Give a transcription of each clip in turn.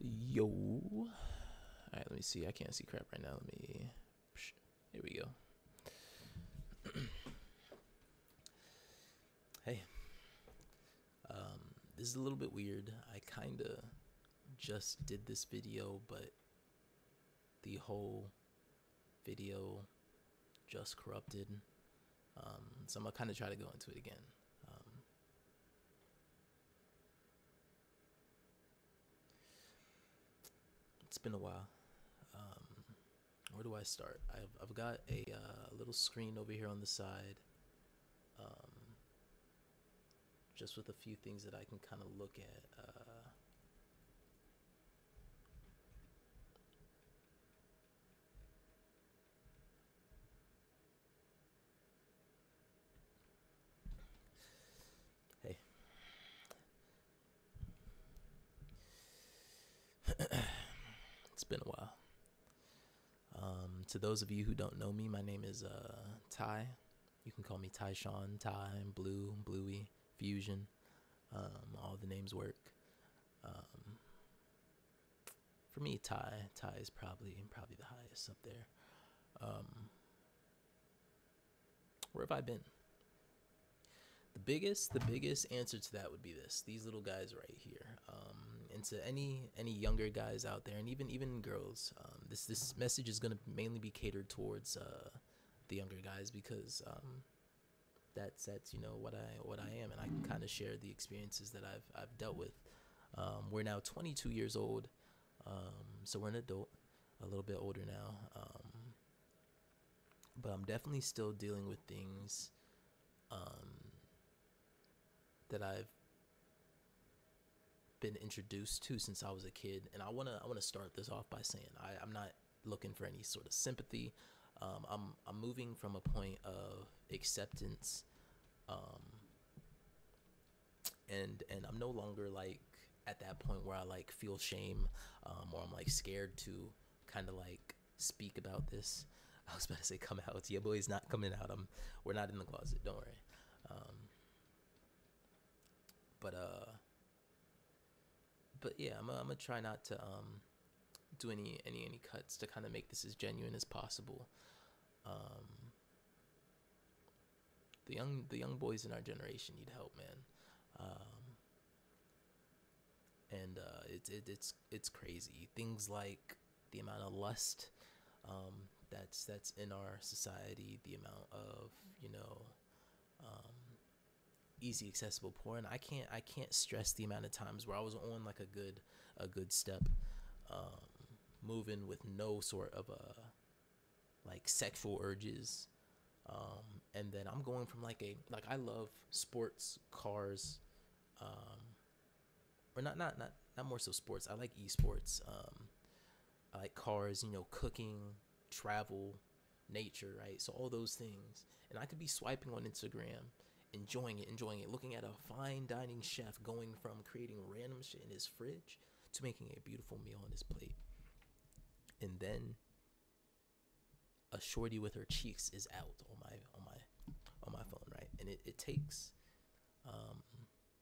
Yo. All right, let me see. I can't see crap right now. Let me. Here we go. Hey. This is a little bit weird. I kind of just did this video, but the whole video just corrupted. So I'm gonna kind of try to go into it again. It's been a while. Where do I start? I've got a little screen over here on the side, just with a few things that I can kind of look at. Hey. It's been a while. To those of you who don't know me, my name is Ty. You can call me Ty Sean, Ty, Blue, Bluey, Fusion. All the names work. For me, Ty is probably the highest up there. Where have I been? The biggest answer to that would be these little guys right here. And to any younger guys out there, and even girls, this message is gonna mainly be catered towards the younger guys, because that's what I am, and I can kind of share the experiences that I've dealt with. We're now 22 years old, so we're an adult, a little bit older now, but I'm definitely still dealing with things that I've been introduced to since I was a kid. And I wanna start this off by saying I'm not looking for any sort of sympathy. I'm moving from a point of acceptance, and I'm no longer like at that point where I like feel shame, or I'm like scared to kind of like speak about this. I was about to say come out. Yeah, boy's not coming out. We're not in the closet. Don't worry. But yeah, I'm gonna try not to do any cuts to kind of make this as genuine as possible. The young boys in our generation need help, man. And it's crazy. Things like the amount of lust that's in our society, the amount of easy accessible porn. I can't stress the amount of times where I was on like a good step, moving with no sort of like sexual urges, and then I'm going from like I love sports, cars, or not more so sports. I like esports. I like cars, cooking, travel, nature, right? So all those things, and I could be swiping on Instagram, enjoying it, looking at a fine dining chef going from creating random shit in his fridge to making a beautiful meal on his plate. And then a shorty with her cheeks is out on my phone, right? And it takes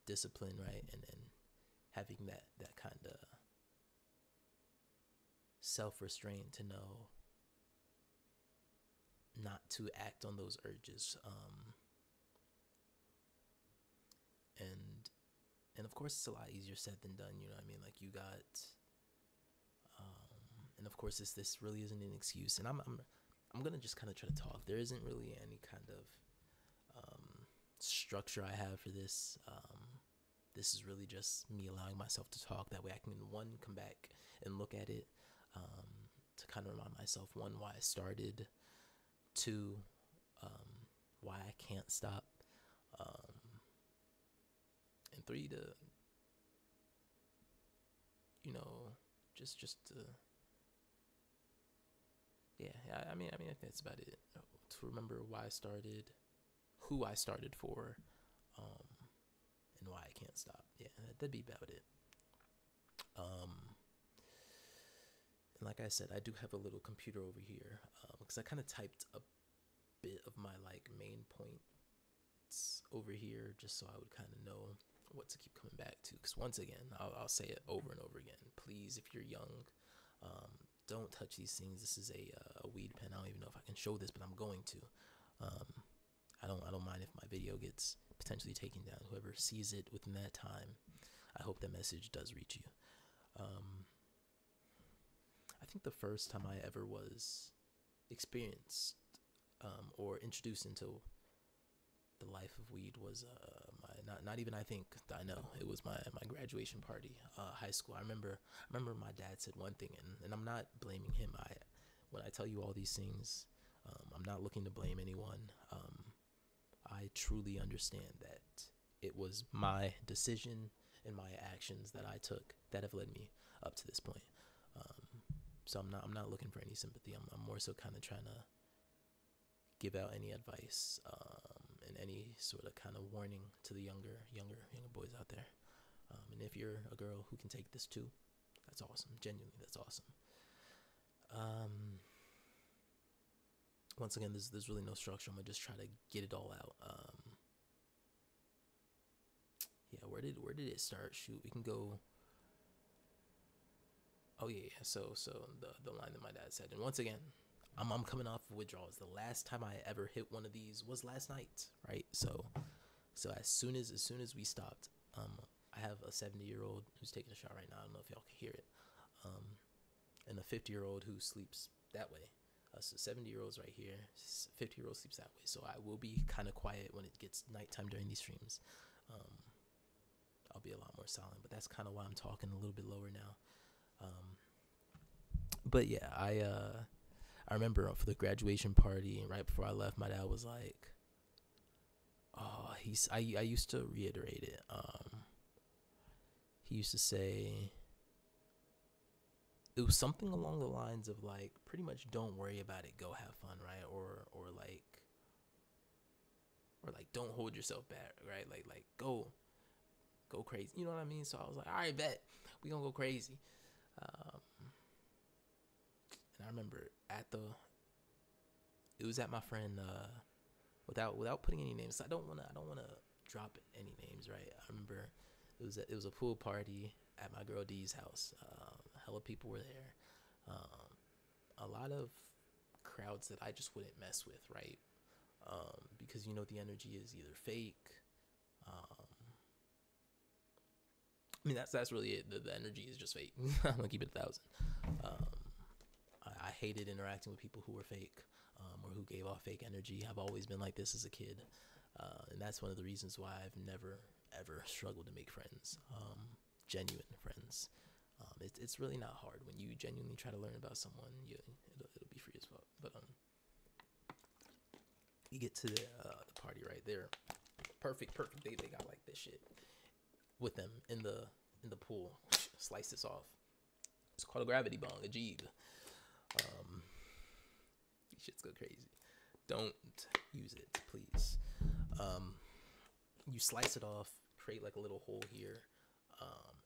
discipline, right? And having that kind of self-restraint to know not to act on those urges. And of course it's a lot easier said than done, you know what I mean? Like you got and of course this really isn't an excuse, and I'm gonna just kind of try to talk. There isn't really any kind of structure I have for this. This is really just me allowing myself to talk. That way I can, one, come back and look at it, to kind of remind myself, one, why I started, two, why I can't stop, and three, to just to, yeah, I mean I think that's about it. To remember why I started, who I started for, and why I can't stop. Yeah, that'd be about it. And like I said, I do have a little computer over here, because I kind of typed a bit of my like main points over here just so I would kind of know what to keep coming back to. Because once again, I'll say it over and over again. please, if you're young, don't touch these things. This is a weed pen. I don't even know if I can show this, but I'm going to. I don't mind if my video gets potentially taken down. Whoever sees it within that time, I hope that message does reach you. I think the first time I ever was experienced or introduced into the life of weed was not even I know it was my graduation party, high school. I remember my dad said one thing, and I'm not blaming him. When I tell you all these things, I'm not looking to blame anyone. I truly understand that it was my decision and my actions that I took that have led me up to this point. So I'm not looking for any sympathy. I'm more so kind of trying to give out any advice and any sort of kind of warning to the younger boys out there. And if you're a girl who can take this too, that's awesome. Genuinely, that's awesome. Once again, there's really no structure. I'm gonna just try to get it all out. Yeah, where did it start? Shoot, we can go. Oh yeah. So the line that my dad said, and once again, I'm coming off of withdrawals. The last time I ever hit one of these was last night, right? So as soon as we stopped, I have a 70-year-old who's taking a shot right now. I don't know if y'all can hear it, and a 50-year-old who sleeps that way. So 70-year-olds right here, 50-year-old sleeps that way. So I will be kind of quiet when it gets nighttime during these streams. I'll be a lot more silent, but that's kind of why I'm talking a little bit lower now. But yeah, I remember for the graduation party, and right before I left, my dad was like, "Oh, I used to reiterate it. He used to say it was something along the lines of like, pretty much, don't worry about it, go have fun, right? Or like, don't hold yourself back, right? Like go crazy. You know what I mean? So I was like, all right, bet we gonna go crazy. And I remember it was at my friend, without putting any names. I don't wanna drop any names, right? I remember it was a pool party at my girl D's house. Hella people were there. A lot of crowds that I just wouldn't mess with, right? Because the energy is either fake. I mean, that's really it. The energy is just fake. I'm gonna keep it 1,000. I hated interacting with people who were fake, or who gave off fake energy. I've always been like this as a kid, and that's one of the reasons why I've never ever struggled to make friends, genuine friends. It's really not hard when you genuinely try to learn about someone. It'll be free as fuck. But you get to the party right there, perfect. They got like this shit with them in the pool. Slice this off. It's called a gravity bong, a jeeb. These shits go crazy. Don't use it, please. You slice it off, create like a little hole here,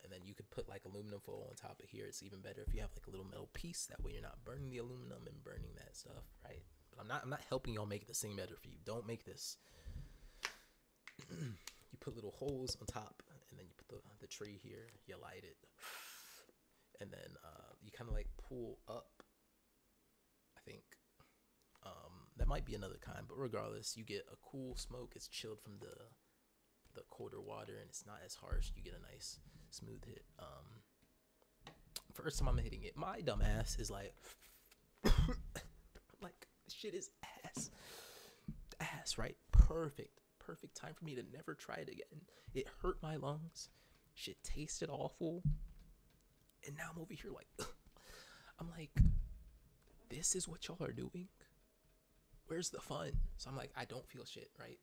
and then you could put like aluminum foil on top of here. It's even better if you have like a little metal piece. That way you're not burning the aluminum and burning that stuff, right? But I'm not helping y'all make this thing better for you. Don't make this. You put little holes on top, and then you put the tree here. You light it, and then you kind of like pull up. I think that might be another kind, but regardless, you get a cool smoke. It's chilled from the colder water, and it's not as harsh. You get a nice smooth hit. First time I'm hitting it, my dumb ass is like, like, this shit is ass, right? Perfect time for me to never try it again. It hurt my lungs. Shit tasted awful. And now I'm over here like, I'm like, this is what y'all are doing? Where's the fun? So I'm like, I don't feel shit, right?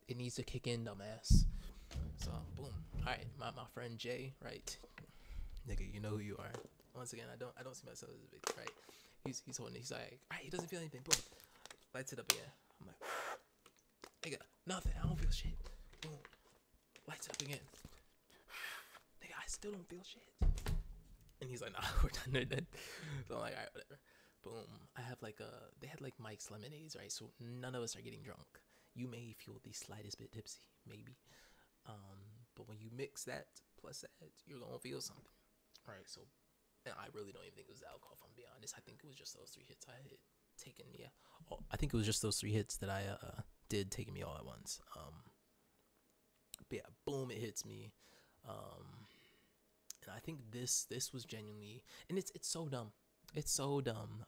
It needs to kick in, dumbass. So boom. Alright, my friend Jay, right? Nigga, you know who you are. Once again, I don't see myself as a big, right? He's holding it. He's like, alright, he doesn't feel anything. Boom. Lights it up again. I'm like, nigga, nothing. I don't feel shit. Boom. Lights it up again. Nigga, I still don't feel shit. And he's like, nah, we're done. So I'm like, alright, whatever. Boom. I have like they had like Mike's lemonades, right? So none of us are getting drunk. You may feel the slightest bit tipsy, maybe. But when you mix that plus that, you're gonna feel something. right? So, and I really don't even think it was the alcohol. If I'm being honest, I think it was just those 3 hits I had taken me. I think it was just those 3 hits that I did taking me all at once. But yeah, boom, it hits me. And I think this was genuinely, and it's so dumb. It's so dumb.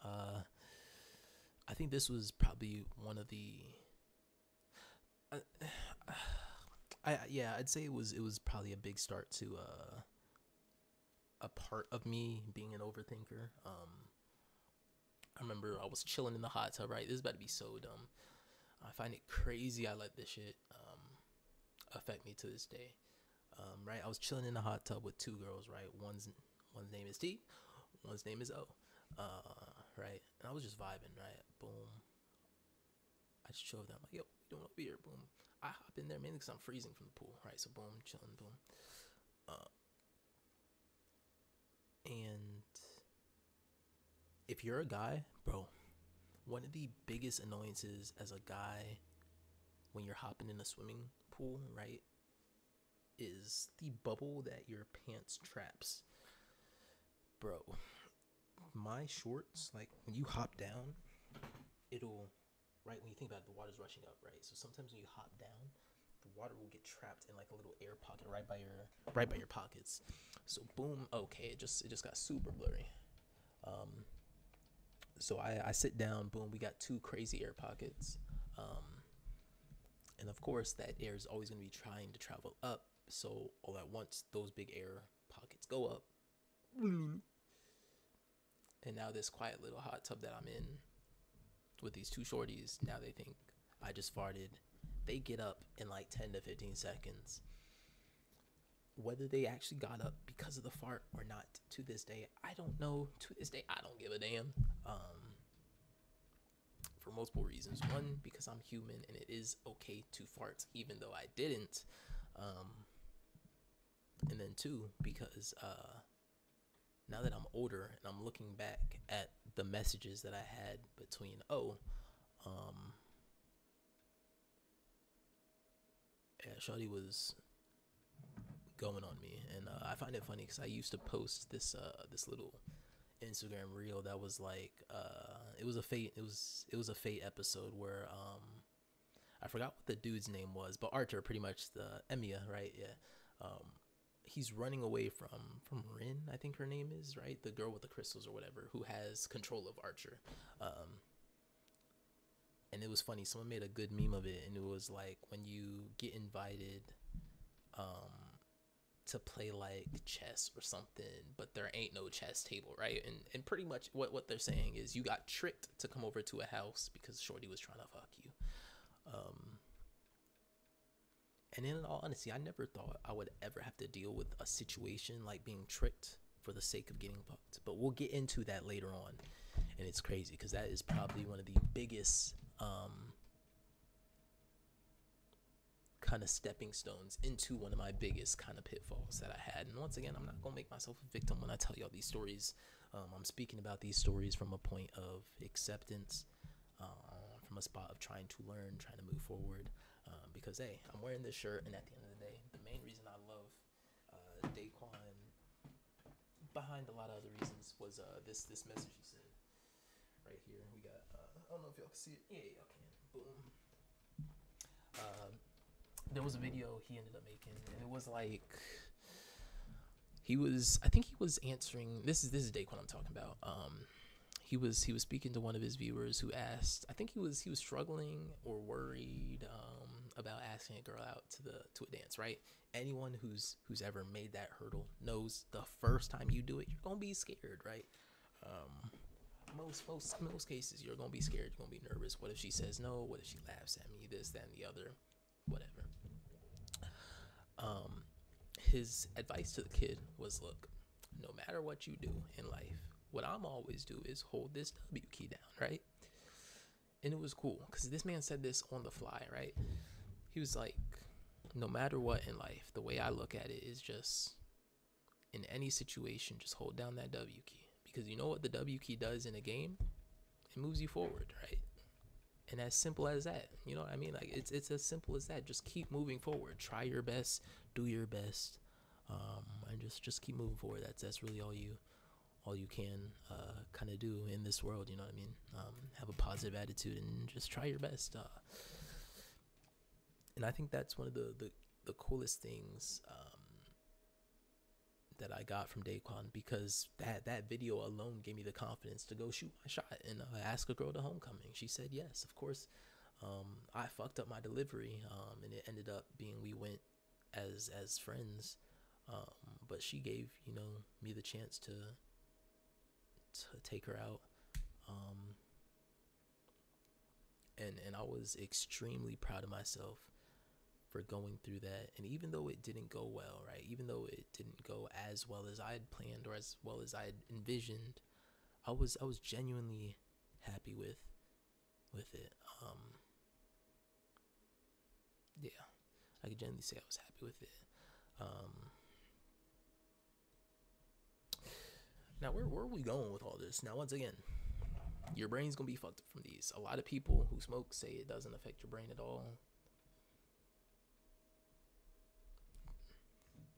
I think this was probably one of the. I'd say it was probably a big start to a part of me being an overthinker. I remember I was chilling in the hot tub. Right, this is about to be so dumb. I find it crazy I let this shit affect me to this day. Right, I was chilling in the hot tub with 2 girls. Right, one's name is T, one's name is O. Right, and I was just vibing. Right, boom. I just chill with them. I'm like, yo, what we doing over here? Boom. I hop in there mainly because I'm freezing from the pool. Right, so boom, chilling, boom. And if you're a guy, bro, one of the biggest annoyances as a guy when you're hopping in a swimming pool, right, is the bubble that your pants traps. Bro, my shorts, like when you hop down, it'll, right, when you think about it, the water's rushing up, right? So sometimes when you hop down, the water will get trapped in like a little air pocket right by your pockets. So boom, okay, it just got super blurry. So I sit down, boom, we got 2 crazy air pockets. And of course that air is always going to be trying to travel up. So all at once, those big air pockets go up. And now this quiet little hot tub that I'm in with these 2 shorties, now they think I just farted. They get up in like 10 to 15 seconds. Whether they actually got up because of the fart or not, to this day, I don't know. To this day, I don't give a damn. For multiple reasons. One, because I'm human and it is okay to fart, even though I didn't. And then 2, because now that I'm older and I'm looking back at the messages that I had between shawty was going on me, and I find it funny because I used to post this little Instagram reel that was like it was a fate episode where I forgot what the dude's name was, but Archer, pretty much the Emiya, right? Yeah. He's running away from Rin, I think her name is, right? The girl with the crystals or whatever, who has control of Archer. And it was funny. Someone made a good meme of it, and it was like when you get invited to play like chess or something, but there ain't no chess table, right? And pretty much what they're saying is you got tricked to come over to a house because Shorty was trying to fuck you. And in all honesty, I never thought I would ever have to deal with a situation like being tricked for the sake of getting fucked. But we'll get into that later on. And it's crazy because that is probably one of the biggest kind of stepping stones into one of my biggest kind of pitfalls that I had. And once again, I'm not going to make myself a victim when I tell y'all these stories. I'm speaking about these stories from a point of acceptance, from a spot of trying to learn, trying to move forward. Because, hey, I'm wearing this shirt, and at the end of the day, the main reason I love Daquan, behind a lot of other reasons, was this message he said. Right here, we got, I don't know if y'all can see it. Yeah, y'all can. Boom. There was a video he ended up making, and it was like, I think he was answering, this is Daquan I'm talking about. He was speaking to one of his viewers who asked, I think he was struggling or worried about asking a girl out to a dance, right? Anyone who's ever made that hurdle knows the first time you do it, you're gonna be scared, right? Most cases you're gonna be scared, you're gonna be nervous. What if she says no? What if she laughs at me? This, that, and the other, whatever. His advice to the kid was, look, no matter what you do in life, what I'm always do is hold this W key down, right? And it was cool because this man said this on the fly, right? He was like, no matter what in life, the way I look at it is just, in any situation, just hold down that W key. Because you know what the W key does in a game? It moves you forward, right? And as simple as that, you know what I mean? Like, it's as simple as that. Just keep moving forward. Try your best. Do your best. and just keep moving forward. That's really all you can kind of do in this world. You know what I mean? Have a positive attitude and just try your best. And I think that's one of the coolest things that I got from Daquan, because that video alone gave me the confidence to go shoot my shot and ask a girl to homecoming. She said yes, of course. I fucked up my delivery, and it ended up being we went as friends. But she gave me the chance to take her out, and I was extremely proud of myself for going through that. And even though it didn't go well, right? Even though it didn't go as well as I had planned or as well as I had envisioned, I was genuinely happy with it. Yeah, I could genuinely say I was happy with it. Now, where are we going with all this? Now, once again, your brain's gonna be fucked up from these. A lot of people who smoke say it doesn't affect your brain at all.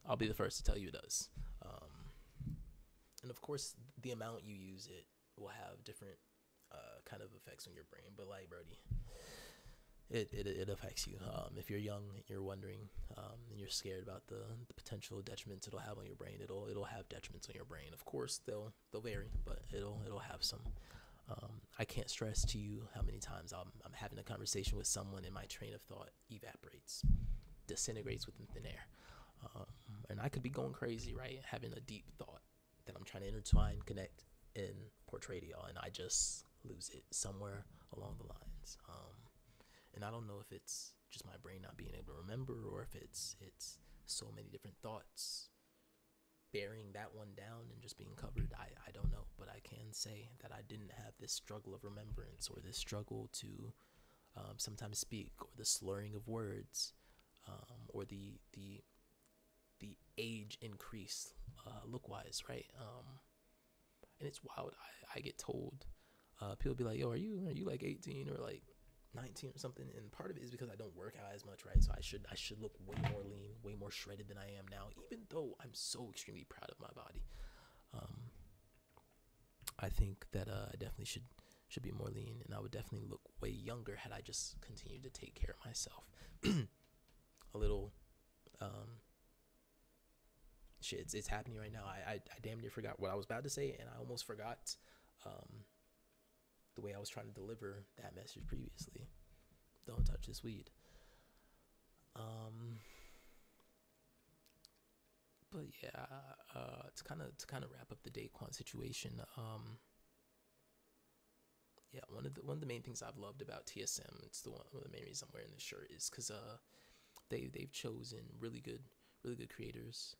I'll be the first to tell you it does. And of course, the amount you use it will have different kind of effects on your brain. But like, Brody, it affects you. If you're young and you're wondering, and you're scared about the potential detriments it'll have on your brain, it'll have detriments on your brain. Of course, they'll vary, but it'll have some. I can't stress to you how many times I'm having a conversation with someone and my train of thought evaporates, disintegrates within thin air. And I could be going crazy, right? Having a deep thought that I'm trying to intertwine, connect, and portray to y'all, and I just lose it somewhere along the lines. And I don't know if it's just my brain not being able to remember, or if it's so many different thoughts bearing that one down and just being covered. I don't know, but I can say that I didn't have this struggle of remembrance, or this struggle to sometimes speak, or the slurring of words, or the age increase look wise, right? And it's wild. I get told, people be like, yo, are you like 18 or like 19 or something? And part of it is because I don't work out as much, right? So I should look way more lean, way more shredded than I am now, even though I'm so extremely proud of my body. I think that I definitely should be more lean, and I would definitely look way younger had I just continued to take care of myself. A little shit, it's happening right now. I damn near forgot what I was about to say, and I almost forgot the way I was trying to deliver that message previously. Don't touch this weed. But yeah, to kind of wrap up the Daquan situation. Yeah, one of the main things I've loved about TSM, it's one of the main reasons I'm wearing this shirt, is because they've chosen really good creators.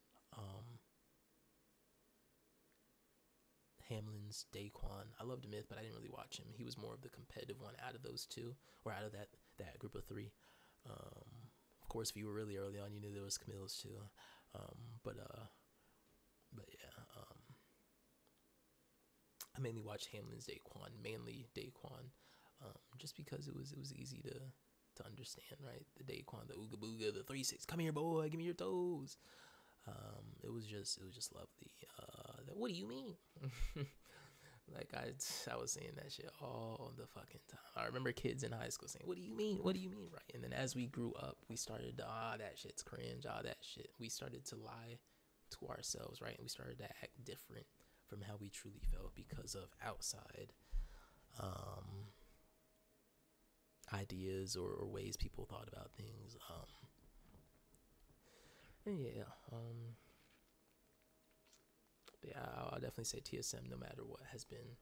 Hamlin's Daquan. I loved Myth, but I didn't really watch him. He was more of the competitive one out of those two, or out of that group of three. Of course, if you were really early on, you knew there was Camille's too. But yeah. I mainly watched Hamlin's Daquan, just because it was easy to understand, right? The Daquan, the Ooga Booga, the 3-6. Come here, boy, give me your toes. It was just lovely. What do you mean? Like I was saying that shit all the fucking time. I remember kids in high school saying, "What do you mean? What do you mean?" Right? And then as we grew up, we started to, that shit's cringe. That shit. We started to lie to ourselves, right? And we started to act different from how we truly felt because of outside ideas or ways people thought about things. And yeah, I'll definitely say TSM, no matter what, has been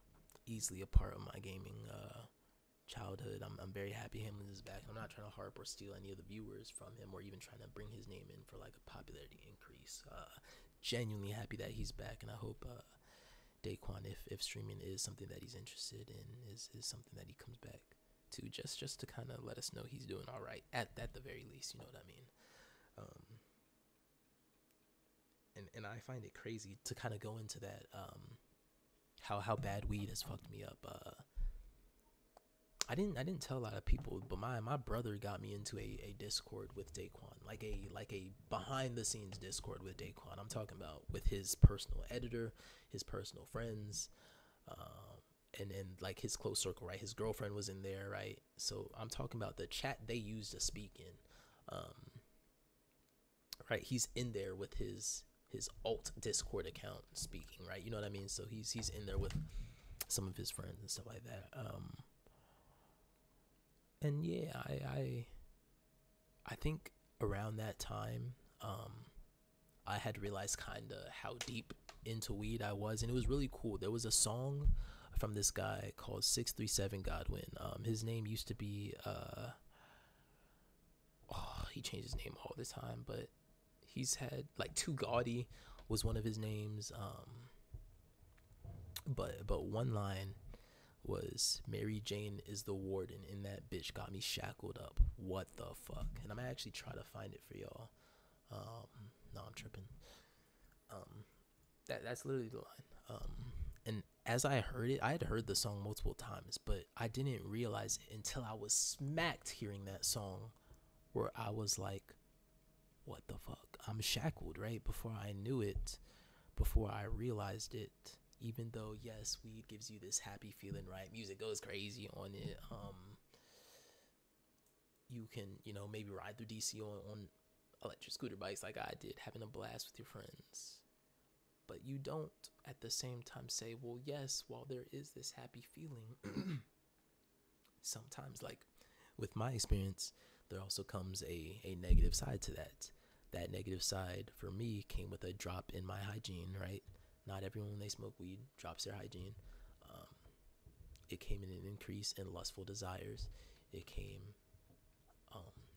easily a part of my gaming childhood. I'm very happy Hamlin is back. I'm not trying to harp or steal any of the viewers from him, or even trying to bring his name in for like a popularity increase. Genuinely happy that he's back, and I hope Daquan, if streaming is something that he's interested in, is something that he comes back to, just to kind of let us know he's doing all right at the very least. You know what I mean? And I find it crazy to kind of go into that, how bad weed has fucked me up. I didn't tell a lot of people, but my brother got me into a Discord with Daquan, like a behind the scenes Discord with Daquan. I'm talking about with his personal editor, his personal friends, and like his close circle, right? His girlfriend was in there, right? So I'm talking about the chat they use to speak in, right? He's in there with his alt Discord account speaking, right? You know what I mean? So he's in there with some of his friends and stuff like that. And yeah, I think around that time, I had realized kind of how deep into weed I was, and it was really cool. There was a song from this guy called 637 Godwin. His name used to be he changed his name all the time, but he's had like Too Gaudy was one of his names. But one line was Mary Jane is the warden, and that bitch got me shackled up. What the fuck? And I'm gonna actually try to find it for y'all. No, I'm tripping. That's literally the line. And as I heard it, I had heard the song multiple times, but I didn't realize it until I was smacked hearing that song, where I was like, "What the fuck? I'm shackled." Right before I knew it, before I realized it. Even though yes, weed gives you this happy feeling, right? Music goes crazy on it. You can maybe ride through DC on electric scooter bikes like I did, having a blast with your friends. But you don't at the same time say, well, yes, while there is this happy feeling, sometimes, like with my experience, there also comes a negative side to that. That negative side for me came with a drop in my hygiene, right? Not everyone, when they smoke weed, drops their hygiene. It came in an increase in lustful desires. It came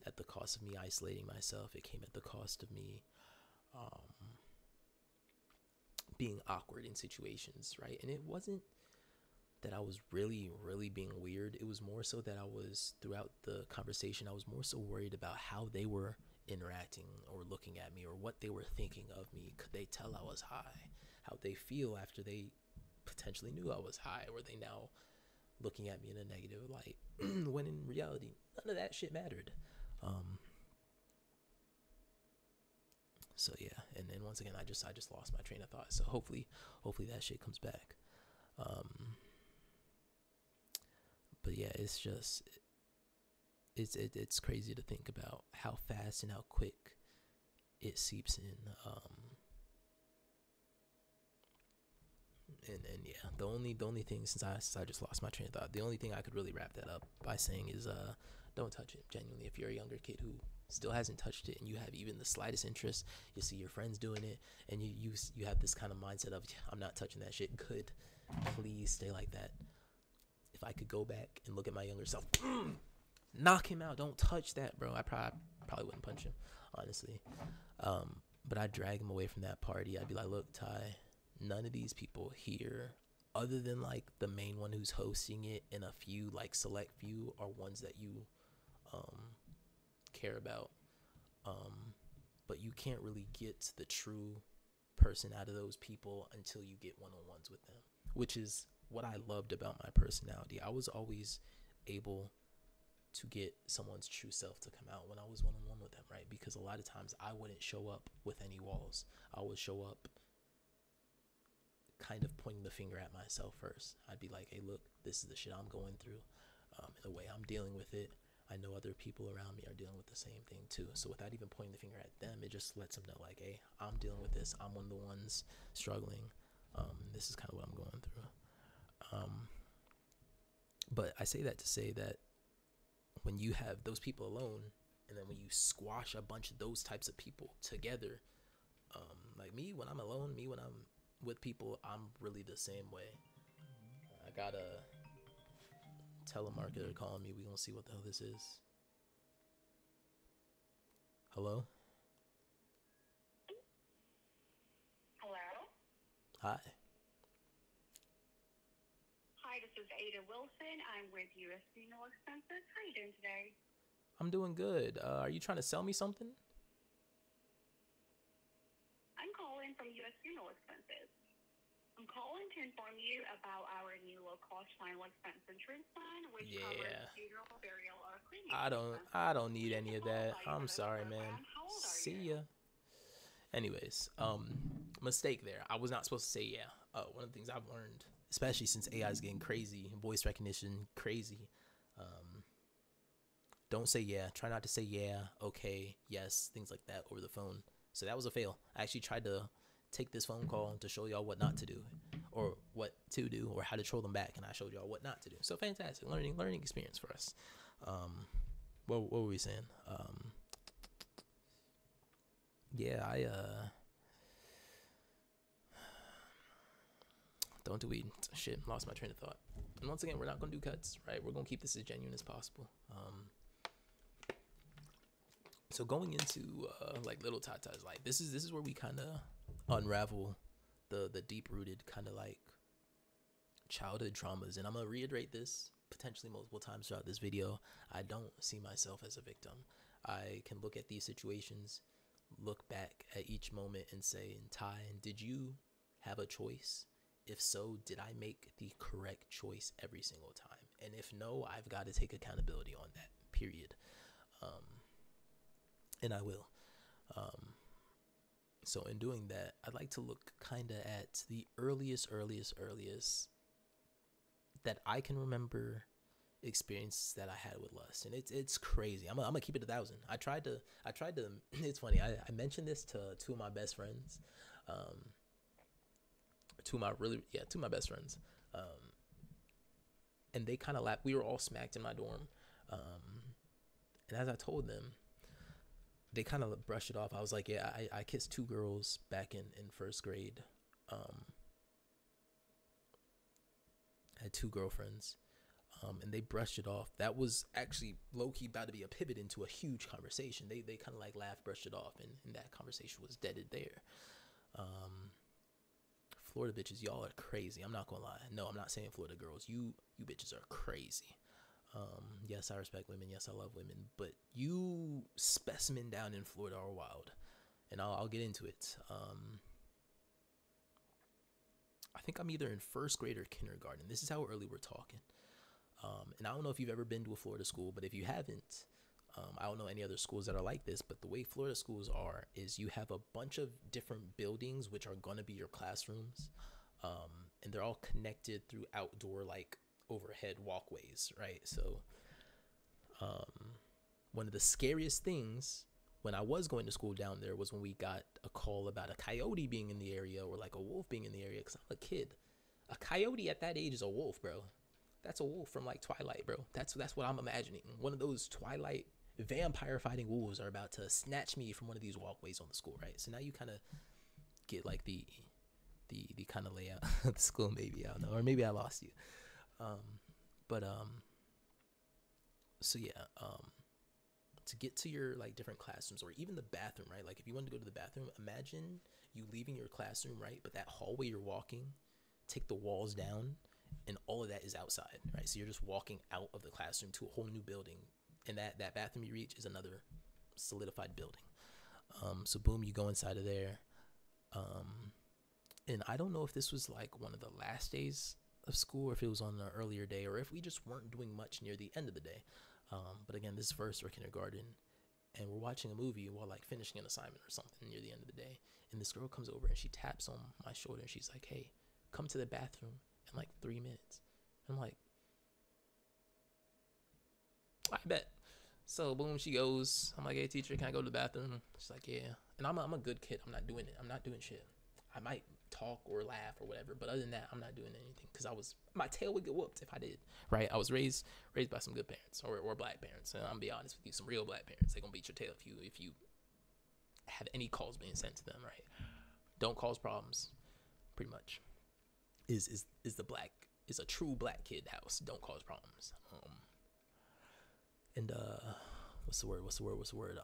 at the cost of me isolating myself. It came at the cost of me being awkward in situations, right? And it wasn't that I was really, really being weird. It was more so that I was, throughout the conversation, I was more so worried about how they were interacting or looking at me, or what they were thinking of me. Could they tell I was high? How they feel after they potentially knew I was high? Were they now looking at me in a negative light? When in reality, none of that shit mattered. So yeah, and then once again, I just lost my train of thought. So hopefully that shit comes back. But yeah, it's just it's crazy to think about how fast and how quick it seeps in. And yeah, the only thing, since I just lost my train of thought, the only thing I could really wrap that up by saying is don't touch it. Genuinely, if you're a younger kid who still hasn't touched it and you have even the slightest interest, you see your friends doing it, and you have this kind of mindset of, I'm not touching that shit. Good, please stay like that. If I could go back and look at my younger self, knock him out. Don't touch that, bro. I probably wouldn't punch him, honestly. But I'd drag him away from that party. I'd be like, look, Ty, none of these people here, other than like the main one who's hosting it and a few, like select few, are ones that you care about. But you can't really get the true person out of those people until you get one-on-ones with them, which is what I loved about my personality. I was always able to get someone's true self to come out when I was one-on-one with them, right? Because a lot of times I wouldn't show up with any walls. I would show up kind of pointing the finger at myself first. I'd be like, hey, look, this is the shit I'm going through. The way I'm dealing with it, I know other people around me are dealing with the same thing too. So without even pointing the finger at them, it just lets them know, like, hey, I'm dealing with this. I'm one of the ones struggling. This is kind of what I'm going through. But I say that to say that when you have those people alone, and then when you squash a bunch of those types of people together, like me, when I'm alone, me when I'm with people, I'm really the same way. I got a telemarketer calling me. We gonna see what the hell this is. Hello? Hello? Hi. Hi, this is Ada Wilson. I'm with US Funeral Expenses. How are you doing today? I'm doing good. Are you trying to sell me something? I'm calling from US Funeral Expenses. I'm calling to to inform you about our new low-cost final expense insurance plan, which covers Yeah. funeral, burial, or cremation I don't expenses. I don't need Just any to of that. qualify you I'm for this sorry, man. program, how old are you? See ya. Anyways, mistake there. I was not supposed to say yeah. One of the things I've learned, especially since AI is getting crazy, voice recognition crazy, um, don't say yeah. Try not to say yeah, okay, yes, things like that over the phone. So that was a fail. I actually tried to take this phone call to show y'all what not to do, or what to do, or how to troll them back, and I showed y'all what not to do. So fantastic, learning experience for us. What were we saying? Yeah, I don't do weed. Shit, lost my train of thought. And once again, we're not gonna do cuts, right? We're gonna keep this as genuine as possible. So going into like little Tata's life, this is where we kind of unravel the deep rooted kind of like childhood traumas, and I'm gonna reiterate this potentially multiple times throughout this video. I don't see myself as a victim. I can look at these situations, look back at each moment, and say, "And Ty, did you have a choice? If so, did I make the correct choice every single time? And if no, I've got to take accountability on that. Period." And I will. So in doing that, I'd like to look kind of at the earliest that I can remember experiences that I had with lust, and it's crazy. I'm gonna keep it 1,000. I tried to. It's funny. I mentioned this to two of my best friends, two of my best friends, and they kind of laughed. We were all smacked in my dorm, and as I told them, they kind of brushed it off. I was like, yeah, I kissed two girls back in first grade. I had two girlfriends, and they brushed it off. That was actually low-key about to be a pivot into a huge conversation. They kind of like laughed, brushed it off, and that conversation was deaded there. Florida bitches, y'all are crazy. I'm not gonna lie. No, I'm not saying Florida girls. You bitches are crazy. Yes, I respect women. Yes, I love women. But you specimen down in Florida are wild, and I'll get into it. I think I'm either in first grade or kindergarten. This is how early we're talking. And I don't know if you've ever been to a Florida school, but if you haven't, I don't know any other schools that are like this, but the way Florida schools are is you have a bunch of different buildings which are going to be your classrooms, and they're all connected through outdoor like overhead walkways, right? So one of the scariest things when I was going to school down there was when we got a call about a coyote being in the area, or like a wolf being in the area, because I'm a kid. A coyote at that age is a wolf, bro. That's a wolf from like Twilight, bro. That's what I'm imagining. One of those Twilight vampire fighting wolves are about to snatch me from one of these walkways on the school, right? So now you kind of get like the kind of layout of the school, maybe. I don't know, or maybe I lost you. But so yeah, to get to your like different classrooms, or even the bathroom, right? Like if you wanted to go to the bathroom, imagine you leaving your classroom, right? But that hallway you're walking, take the walls down, and all of that is outside, right? So you're just walking out of the classroom to a whole new building, and that bathroom you reach is another solidified building. So boom, you go inside of there. And I don't know if this was like one of the last days of school, or if it was on an earlier day, or if we just weren't doing much near the end of the day. But again, this is first or kindergarten, and we're watching a movie while like finishing an assignment or something near the end of the day. And this girl comes over and she taps on my shoulder and she's like, "Hey, come to the bathroom in like 3 minutes." And I'm like, I bet. So boom, she goes. I'm like, "Hey teacher, can I go to the bathroom?" She's like, "Yeah." And I'm a good kid. I'm not doing it. I'm not doing shit. I might talk or laugh or whatever, but other than that, I'm not doing anything, because my tail would get whooped if I did, right? I was raised by some good parents, or black parents, and I'm gonna be honest with you, some real black parents. They're gonna beat your tail if you have any calls being sent to them, right? Don't cause problems, pretty much. Is a true black kid house. Don't cause problems. And what's the word?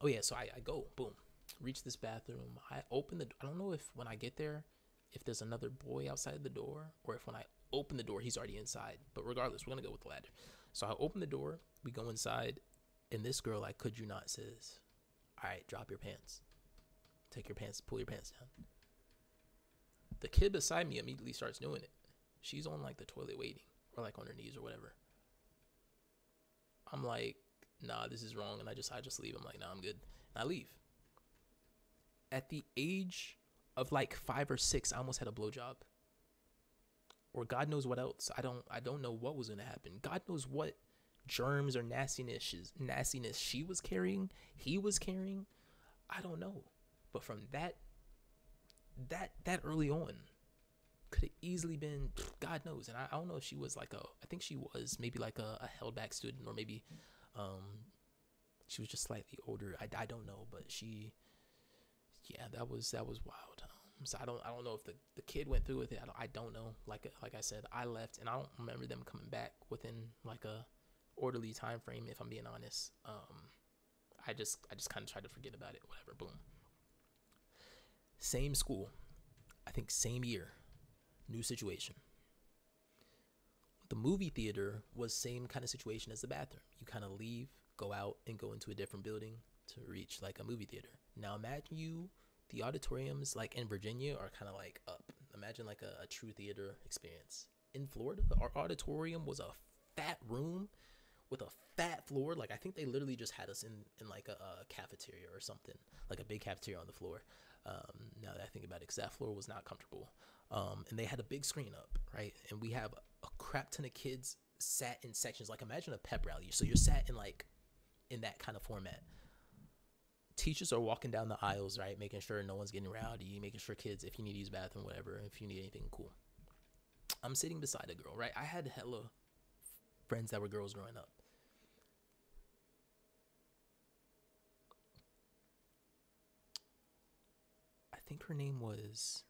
Oh yeah, so I go, boom, reach this bathroom. I open I don't know if when I get there, if there's another boy outside the door, or if when I open the door, he's already inside. But regardless, we're going to go with the latter. So I open the door, we go inside, and this girl, I could you not, says, "All right, drop your pants. Pull your pants down." The kid beside me immediately starts doing it. She's on like the toilet waiting, or like on her knees or whatever. I'm like, nah, this is wrong, and I just leave. I'm like, nah, I'm good. And I leave. At the age of like 5 or 6, I almost had a blowjob, or God knows what else. I don't know what was gonna happen. God knows what germs or nastiness she was carrying, he was carrying. I don't know, but from that early on, could have easily been God knows. And I don't know if she was like I think she was maybe like a held back student, or maybe she was just slightly older. I don't know, but yeah, that was wild. So I don't know if the kid went through with it. I don't know. Like I said, I left, and I don't remember them coming back within like a orderly time frame, if I'm being honest. I just kind of tried to forget about it. Whatever. Boom. Same school, I think same year, new situation. The movie theater was same kind of situation as the bathroom. You kind of leave, go out, and go into a different building to reach like a movie theater. Now imagine the auditoriums like in Virginia are kind of like up. Imagine like a true theater experience. In Florida, our auditorium was a fat room with a fat floor. Like I think they literally just had us in like a cafeteria or something, like a big cafeteria on the floor. Now that I think about it, because that floor was not comfortable. And they had a big screen up, right? And we have a crap ton of kids sat in sections. Like imagine a pep rally. So you're sat in that kind of format. Teachers are walking down the aisles, right? Making sure no one's getting rowdy, making sure kids, if you need to use the bathroom, whatever, if you need anything, cool. I'm sitting beside a girl, right? I had hella friends that were girls growing up. I think her name was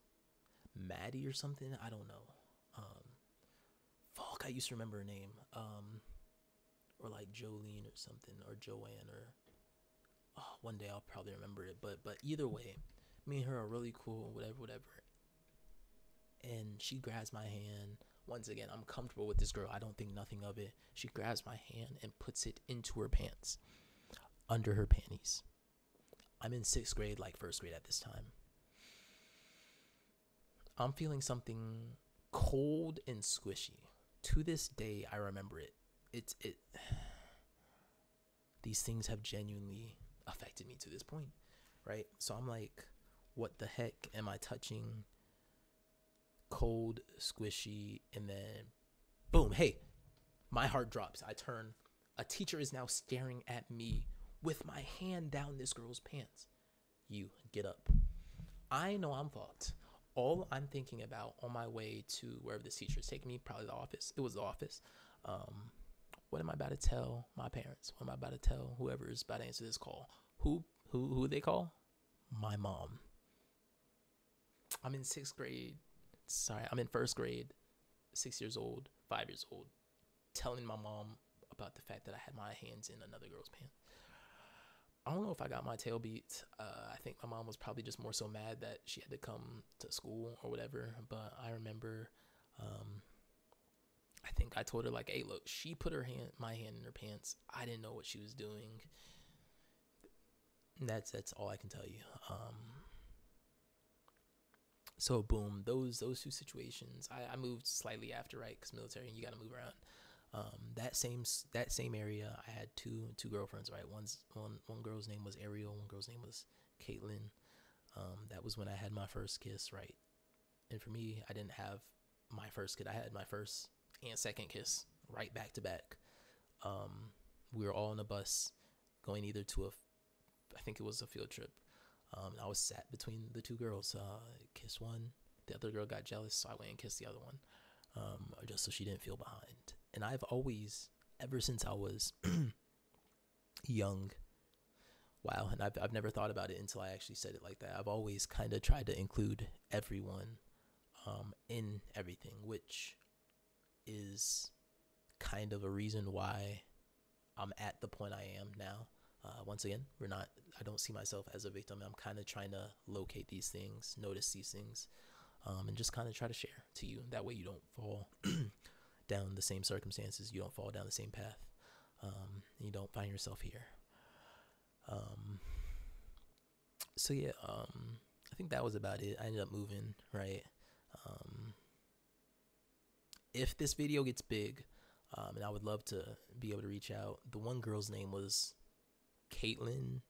Maddie or something. I don't know. I used to remember her name. Or like Jolene or something, or Joanne, or one day I'll probably remember it. But either way, me and her are really cool. Whatever. And she grabs my hand. Once again, I'm comfortable with this girl. I don't think nothing of it. She grabs my hand and puts it into her pants, under her panties. I'm in 6th grade, like 1st grade at this time. I'm feeling something cold and squishy. To this day, I remember it. It. These things have genuinely affected me to this point, right? So I'm like, what the heck am I touching? Cold, squishy, and then boom, hey, my heart drops. I turn. A teacher is now staring at me with my hand down this girl's pants. You, get up. I know I'm fucked. All I'm thinking about on my way to wherever this teacher is taking me, probably the office. It was the office. What am I about to tell my parents? What am I about to tell whoever is about to answer this call? Who they call? My mom. I'm in 6th grade. Sorry, I'm in 1st grade, 6 years old, 5 years old, telling my mom about the fact that I had my hands in another girl's pants. I don't know if I got my tail beat. I think my mom was probably just more so mad that she had to come to school or whatever. But I remember, I think I told her like, "Hey, look." She put my hand in her pants. I didn't know what she was doing. That's all I can tell you. So boom, those two situations. I moved slightly after, right? Because military, you got to move around. That same area, I had two girlfriends, right? One girl's name was Ariel, one girl's name was Caitlin. That was when I had my first kiss, right? And for me, I didn't have my first kid. I had my first and second kiss right back to back. We were all on a bus going either to I think it was a field trip. I was sat between the two girls. Kissed one, the other girl got jealous, so I went and kissed the other one, just so she didn't feel behind. And I've always, ever since I was young, wow, and I've never thought about it until I actually said it like that. I've always kind of tried to include everyone in everything, which is kind of a reason why I'm at the point I am now. Once again, I don't see myself as a victim. I'm kind of trying to locate these things, notice these things, and just kind of try to share to you. That way you don't fall down the same circumstances. You don't fall down the same path. You don't find yourself here. So yeah, I think that was about it. I ended up moving, right? Um, if this video gets big, and I would love to be able to reach out. The one girl's name was Caitlin.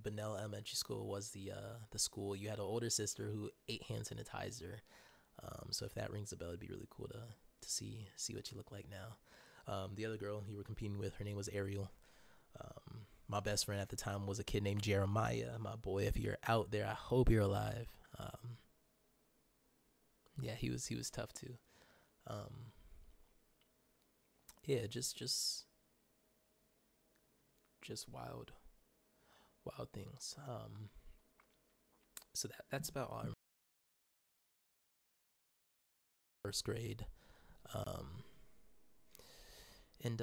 Bunnell Elementary School was the school. You had an older sister who ate hand sanitizer. So if that rings a bell, it'd be really cool to see what you look like now. The other girl you were competing with, her name was Ariel. My best friend at the time was a kid named Jeremiah. My boy, if you're out there, I hope you're alive. Yeah, he was tough too. Yeah, just wild things. So that's about all. First grade. Um, and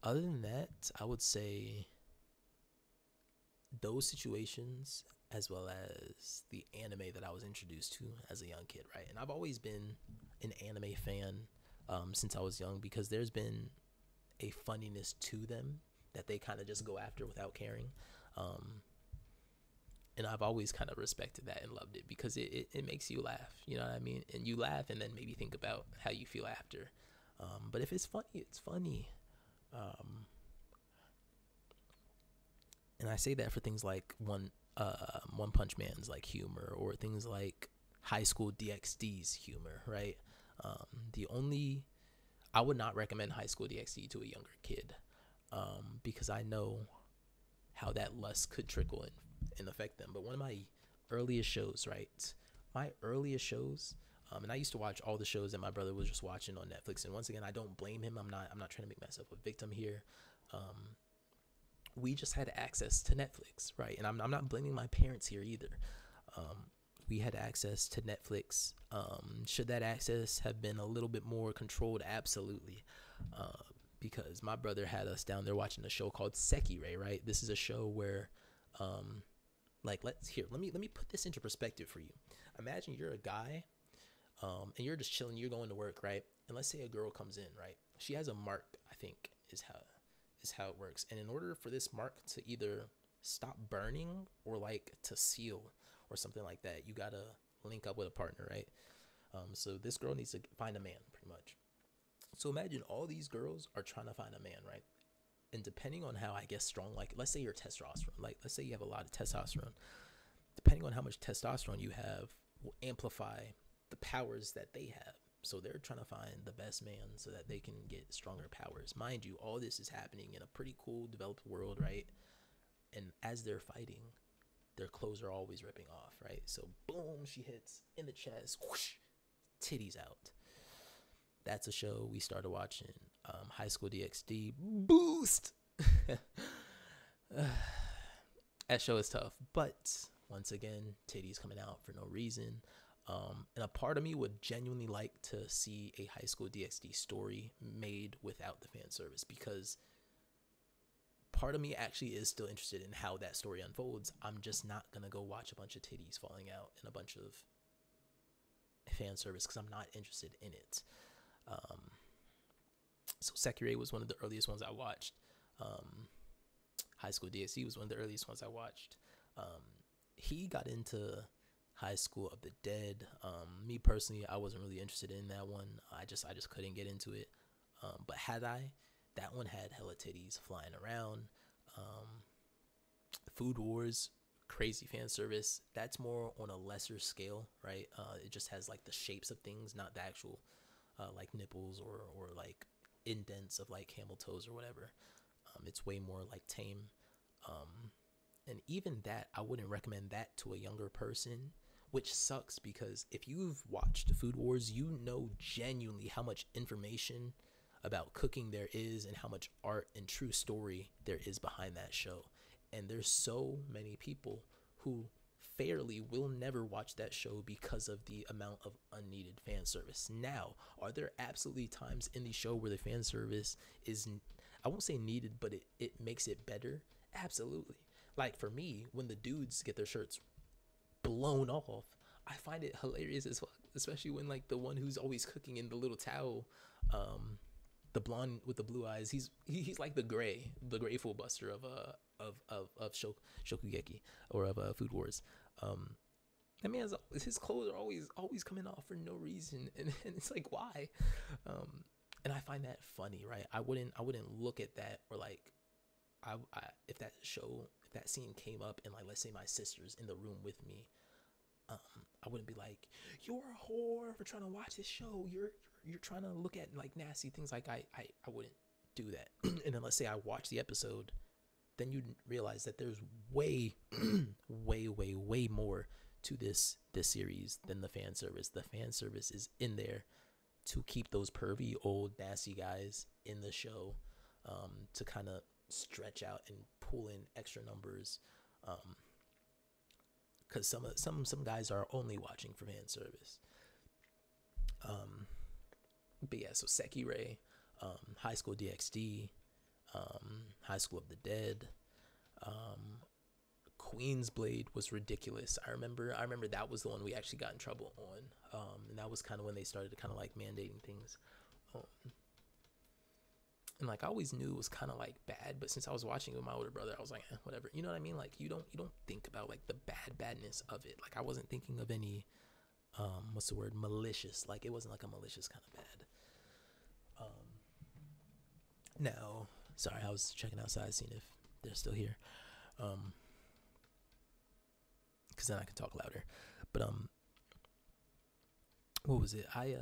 other than that, I would say those situations, as well as the anime that I was introduced to as a young kid, right? And I've always been an anime fan since I was young, because there's been a funniness to them that they kind of just go after without caring. And I've always kind of respected that and loved it, because it makes you laugh, you know what I mean? And you laugh and then maybe think about how you feel after. But if it's funny, it's funny. And I say that for things like One Punch Man's like humor, or things like High School DxD's humor, right? I would not recommend High School DxD to a younger kid, because I know how that lust could trickle in and affect them. But one of my earliest shows, right? My earliest shows, and I used to watch all the shows that my brother was just watching on Netflix. And once again, I don't blame him. I'm not trying to make myself a victim here. We just had access to Netflix, right? And I'm not blaming my parents here either. We had access to Netflix. Should that access have been a little bit more controlled? Absolutely. Because my brother had us down there watching a show called Sekirei, right? This is a show where, let me put this into perspective for you. Imagine you're a guy, and you're just chilling, you're going to work, right? And let's say a girl comes in, right? She has a mark, I think, is how it works. And in order for this mark to either stop burning or like to seal or something like that, you gotta link up with a partner, right? So this girl needs to find a man, pretty much. So imagine all these girls are trying to find a man, right? And depending on how, I guess, strong, like let's say your testosterone, like let's say you have a lot of testosterone, depending on how much testosterone you have will amplify the powers that they have. So they're trying to find the best man so that they can get stronger powers. Mind you, all this is happening in a pretty cool developed world, right? And as they're fighting, their clothes are always ripping off, right? So boom, she hits in the chest, whoosh, titties out. That's a show we started watching. High School DxD boost. That show is tough, but once again, titties coming out for no reason. And a part of me would genuinely like to see a High School DxD story made without the fan service, because part of me actually is still interested in how that story unfolds. I'm just not going to go watch a bunch of titties falling out and a bunch of fan service, because I'm not interested in it. So Sekirei was one of the earliest ones I watched. High School DxD was one of the earliest ones I watched. He got into High School of the Dead. Me personally, I wasn't really interested in that one. I just couldn't get into it. But that one had hella titties flying around. Food Wars, crazy fan service. That's more on a lesser scale, right? It just has like the shapes of things, not the actual like nipples or like indents of like camel toes or whatever. It's way more like tame. And even that, I wouldn't recommend that to a younger person, which sucks, because if you've watched Food Wars, you know genuinely how much information about cooking there is and how much art and true story there is behind that show. And there's so many people who fairly will never watch that show because of the amount of unneeded fan service. Now, are there absolutely times in the show where the fan service is, I won't say needed, but it makes it better? Absolutely. Like for me, when the dudes get their shirts blown off, I find it hilarious as fuck, especially when like the one who's always cooking in the little towel, the blonde with the blue eyes, he's like the grateful buster of Shokugeki, or of Food Wars. That man's his clothes are always coming off for no reason, and it's like why? And I find that funny, right? I wouldn't look at that or like I if that show if that scene came up and like let's say my sister's in the room with me, um, I wouldn't be like you're a whore for trying to watch this show. You're trying to look at like nasty things. Like I wouldn't do that. And then let's say I watch the episode, then you realize that there's way way more to this series than the fan service. The fan service is in there to keep those pervy old nasty guys in the show, to kind of stretch out and pull in extra numbers, because some guys are only watching for fan service. um but yeah, so Sekirei, High School DxD, High School of the Dead, um Queen's Blade was ridiculous. I remember that was the one we actually got in trouble on. And that was kind of when they started kind of like mandating things. Um, and like I always knew it was kind of like bad, but since I was watching it with my older brother, I was like, whatever. You know what I mean? Like you don't think about like the badness of it. Like I wasn't thinking of any what's the word, malicious. Like it wasn't like a malicious kind of bad. Now, sorry, I was checking outside seeing if they're still here. Because then I can talk louder. But what was it? I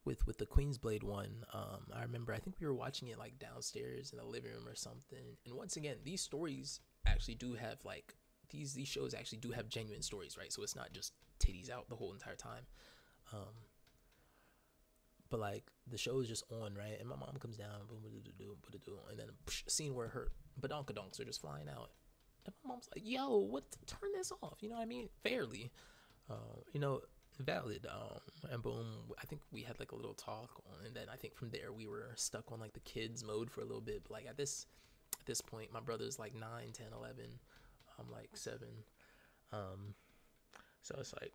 with the Queen's Blade one, I remember I think we were watching it like downstairs in the living room or something. And once again, these stories actually do have like these shows actually do have genuine stories, right? So it's not just titties out the whole entire time. Um, but like the show is just on, right? And my mom comes down, boom, and then scene where her badonkadonks are just flying out. And my mom's like, "Yo, what? Turn this off." You know what I mean? Fairly, you know, valid. And boom, I think we had like a little talk, and then I think from there we were stuck on like the kids mode for a little bit. But like at this point, my brother's like 9, 10, 11. I'm like 7. Um, so it's like,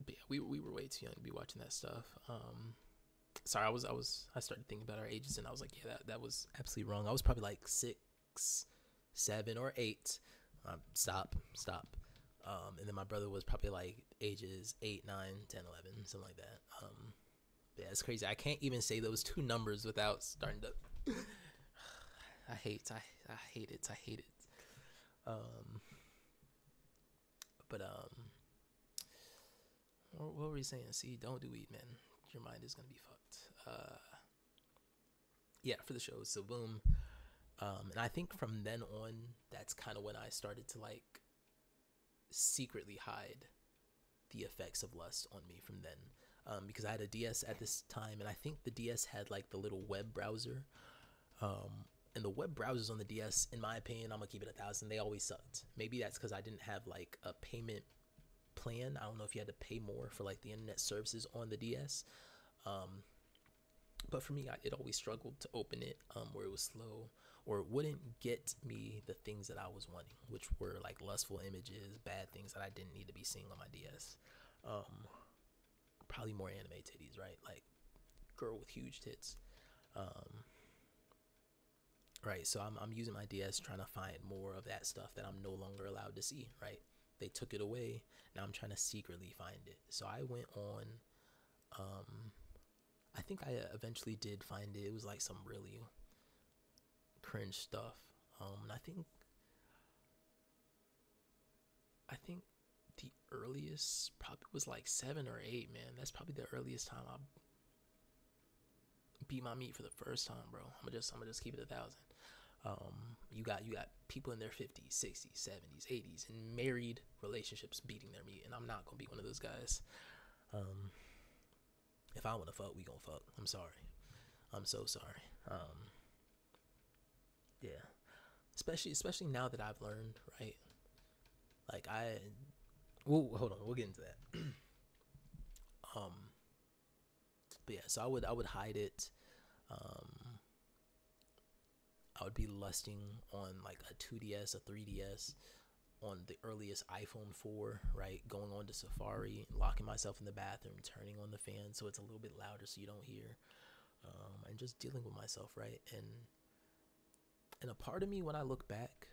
but yeah, we were way too young to be watching that stuff. Sorry, I started thinking about our ages, and I was like, yeah, that was absolutely wrong. I was probably like 6, 7, or 8. Stop. And then my brother was probably like ages 8, 9, 10, 11, something like that. Yeah, it's crazy. I can't even say those two numbers without starting to. I hate it. But what were you saying? See, don't do weed, man. Your mind is gonna be fucked. Yeah, for the show. So boom. And I think from then on, that's kind of when I started to like secretly hide the effects of lust on me from then. Because I had a DS at this time, and I think the DS had like the little web browser. And the web browsers on the DS, in my opinion, I'm gonna keep it 1,000. They always sucked. Maybe that's because I didn't have like a payment plan. I don't know if you had to pay more for like the internet services on the DS. But for me, it always struggled to open it, where it was slow or it wouldn't get me the things that I was wanting, which were like lustful images, bad things that I didn't need to be seeing on my DS. Probably more anime titties, right? Like girl with huge tits. Right, so I'm using my DS trying to find more of that stuff that I'm no longer allowed to see, right? They took it away. Now I'm trying to secretly find it. So I went on, I think I eventually did find it. It was like some really cringe stuff. And I think the earliest probably was like 7 or 8, man. That's probably the earliest time I beat my meat for the first time, bro. I'm gonna just keep it 1,000. You got people in their 50s, 60s, 70s, 80s, in married relationships beating their meat, and I'm not gonna be one of those guys. If I want to fuck, we gonna fuck. I'm sorry. I'm so sorry. Yeah. Especially now that I've learned, right? Like well, hold on, we'll get into that. um, but yeah, so I would hide it. Um, I would be lusting on like a 2DS, a 3DS, on the earliest iPhone 4, right? Going on to Safari, locking myself in the bathroom, turning on the fan so it's a little bit louder so you don't hear, and just dealing with myself, right? And And a part of me, when I look back,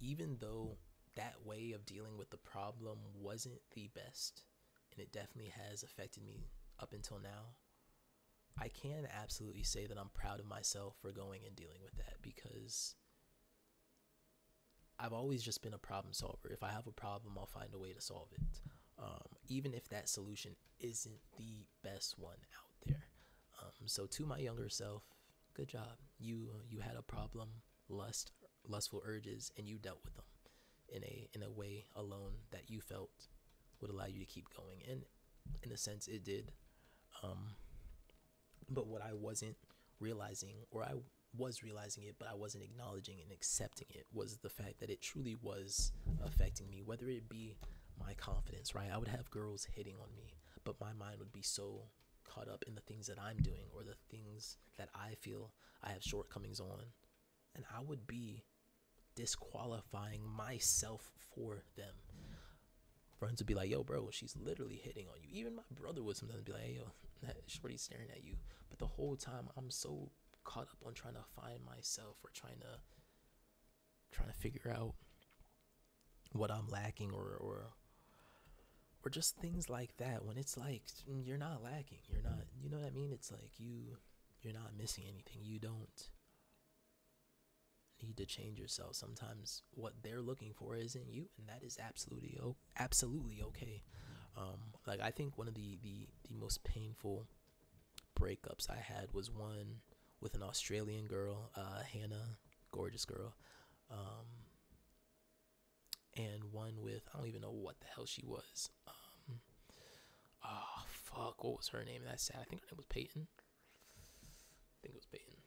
even though that way of dealing with the problem wasn't the best, and it definitely has affected me up until now, I can absolutely say that I'm proud of myself for going and dealing with that, because I've always just been a problem solver. If I have a problem, I'll find a way to solve it, even if that solution isn't the best one out there. So to my younger self, good job. You had a problem, lustful urges, and you dealt with them in a way alone that you felt would allow you to keep going. And in a sense, it did. Um, but what I wasn't realizing, or I was realizing it, but I wasn't acknowledging and accepting it, was the fact that it truly was affecting me, whether it be my confidence, right? I would have girls hitting on me, but my mind would be so caught up in the things that I'm doing or the things that I feel I have shortcomings on, and I would be disqualifying myself for them. Friends would be like, yo, bro, she's literally hitting on you. Even my brother would sometimes be like, hey, yo, that shorty's staring at you. But the whole time I'm so caught up on trying to find myself, or trying to figure out what I'm lacking, or just things like that, when it's like, you're not lacking. You're not, you know what I mean? It's like you're not missing anything. You don't need to change yourself. Sometimes what they're looking for isn't you, and that is absolutely okay. Like, I think one of the most painful breakups I had was one with an Australian girl, Hannah, gorgeous girl, and one with, I don't even know what the hell she was. Oh fuck, what was her name? That's sad. I think her name was Peyton. I think it was Peyton.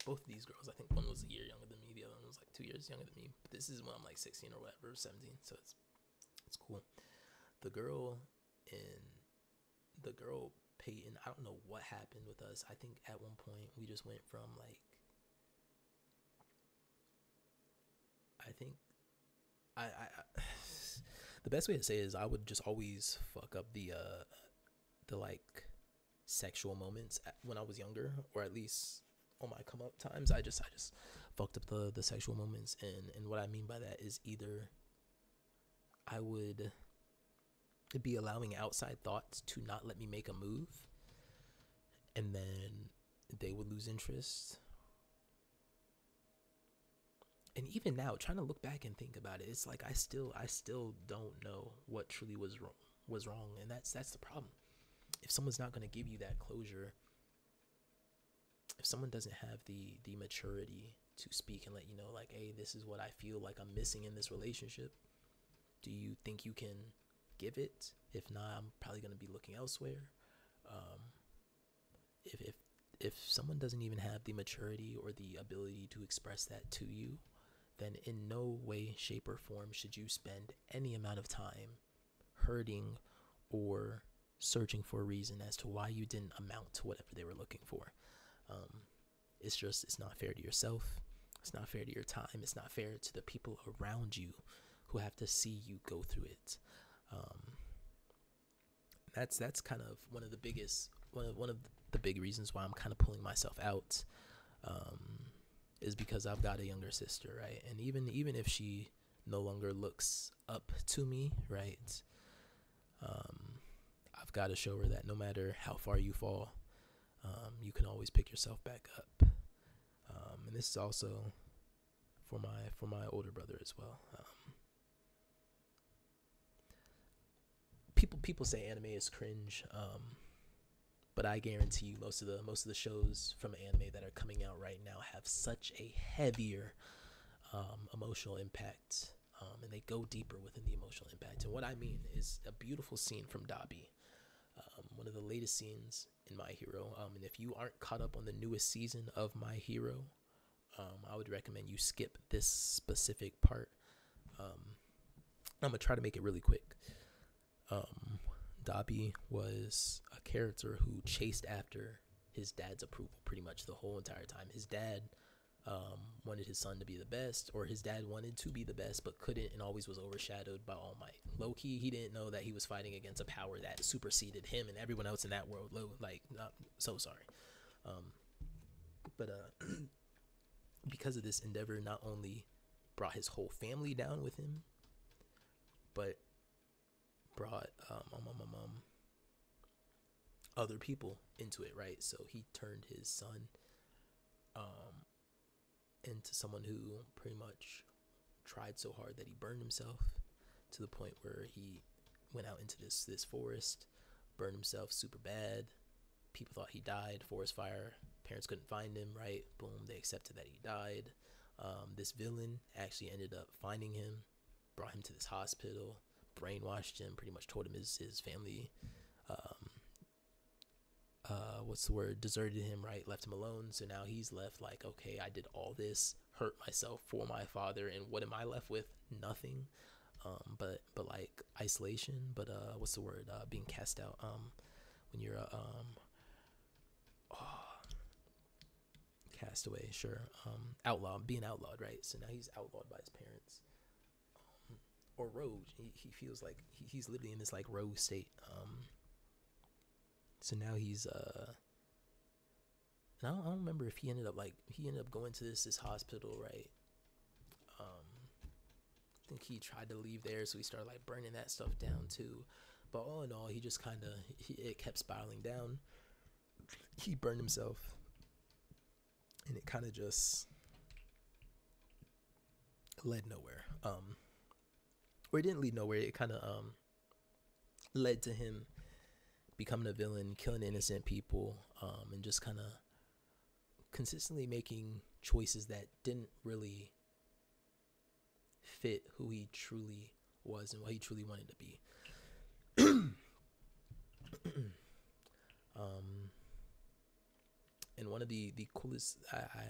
Both of these girls, I think one was a year younger than me, the other one was like 2 years younger than me. But this is when I'm like 16 or whatever, 17, so it's cool. The girl in the girl Peyton, I don't know what happened with us. I think at one point we just went from like, I think I the best way to say it is, I would just always fuck up the like sexual moments when I was younger, or at least on my come up times. I just fucked up the sexual moments, and what I mean by that is, either I would be allowing outside thoughts to not let me make a move, and then they would lose interest. And even now, trying to look back and think about it, it's like I still don't know what truly was wrong, and that's the problem. If someone's not going to give you that closure, if someone doesn't have the maturity to speak and let you know, like, hey, this is what I feel like I'm missing in this relationship, do you think you can give it? If not, I'm probably going to be looking elsewhere. Um, if someone doesn't even have the maturity or the ability to express that to you, then in no way, shape, or form should you spend any amount of time hurting or searching for a reason as to why you didn't amount to whatever they were looking for. It's not fair to yourself. It's not fair to your time. It's not fair to the people around you who have to see you go through it. That's kind of one of the biggest, one of the big reasons why I'm kind of pulling myself out, is because I've got a younger sister, right? And even if she no longer looks up to me, right? I've got to show her that no matter how far you fall, you can always pick yourself back up. And this is also for my older brother as well. People say anime is cringe, but I guarantee you most of the shows from anime that are coming out right now have such a heavier emotional impact, and they go deeper within the emotional impact. And what I mean is a beautiful scene from Dabi, one of the latest scenes in My Hero. And if you aren't caught up on the newest season of My Hero, I would recommend you skip this specific part. I'm gonna try to make it really quick. Dabi was a character who chased after his dad's approval pretty much the whole entire time. His dad wanted his son to be the best, or his dad wanted to be the best but couldn't, and always was overshadowed by All Might. Low-key, he didn't know that he was fighting against a power that superseded him and everyone else in that world. So sorry. Um, but because of this endeavor, not only brought his whole family down with him, but brought other people into it, right? So he turned his son um, into someone who pretty much tried so hard that he burned himself to the point where he went out into this forest, burned himself super bad. People thought he died, forest fire. Parents couldn't find him, right? Boom, they accepted that he died. This villain actually ended up finding him, brought him to this hospital, brainwashed him, pretty much told him his family, what's the word, deserted him, right? Left him alone. So now he's left like, okay, I did all this, hurt myself for my father, and what am I left with? Nothing. But like isolation. But what's the word? Being cast out. When you're cast away, sure. Outlawed, being outlawed, right? So now he's outlawed by his parents, or rogue. He feels like he's literally in this like rogue state. So now he's and I don't remember if he ended up going to this hospital, right? I think he tried to leave there, so he started like burning that stuff down too. But all in all, he just kind of it kept spiraling down. He burned himself, and it kind of just led nowhere. Or it didn't lead nowhere. It kind of led to him becoming a villain, killing innocent people, and just kind of consistently making choices that didn't really fit who he truly was and what he truly wanted to be. And one of the coolest,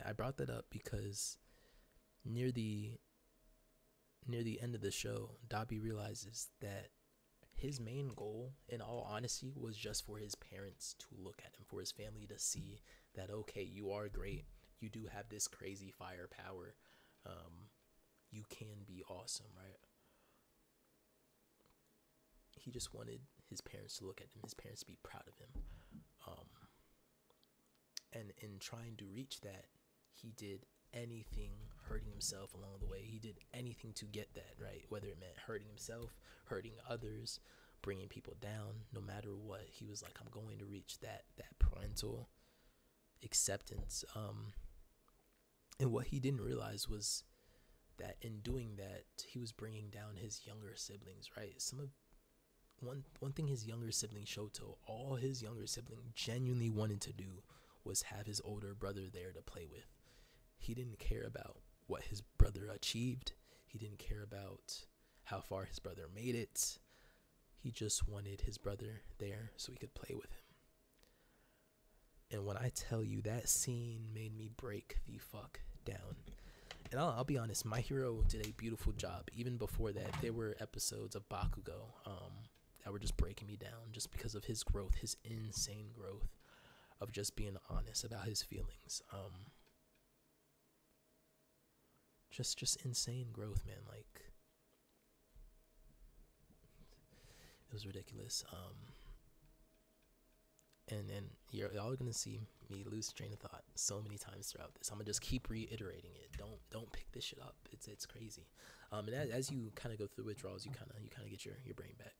I brought that up because near the end of the show, Dobby realizes that his main goal, in all honesty, was just for his parents to look at him, for his family to see that, okay, you are great, you do have this crazy fire power, you can be awesome, right? He just wanted his parents to look at him, his parents to be proud of him. And in trying to reach that, he did anything, hurting himself along the way. He did anything to get that, right? Whether it meant hurting himself, hurting others, bringing people down, no matter what, he was like, I'm going to reach that parental acceptance. And what he didn't realize was that in doing that, he was bringing down his younger siblings, right? One thing his younger sibling showed to all his younger sibling genuinely wanted to do was have his older brother there to play with. He didn't care about what his brother achieved. He didn't care about how far his brother made it. He just wanted his brother there so he could play with him. And when I tell you, that scene made me break the fuck down. And I'll be honest, My Hero did a beautiful job. Even before that, there were episodes of Bakugo that were just breaking me down just because of his growth, his insane growth of just being honest about his feelings. Just insane growth, man. Like, it was ridiculous. And y'all are gonna see me lose train of thought so many times throughout this. I'm gonna just keep reiterating it. Don't pick this shit up. It's crazy. And as you kind of go through withdrawals, you kind of get your brain back.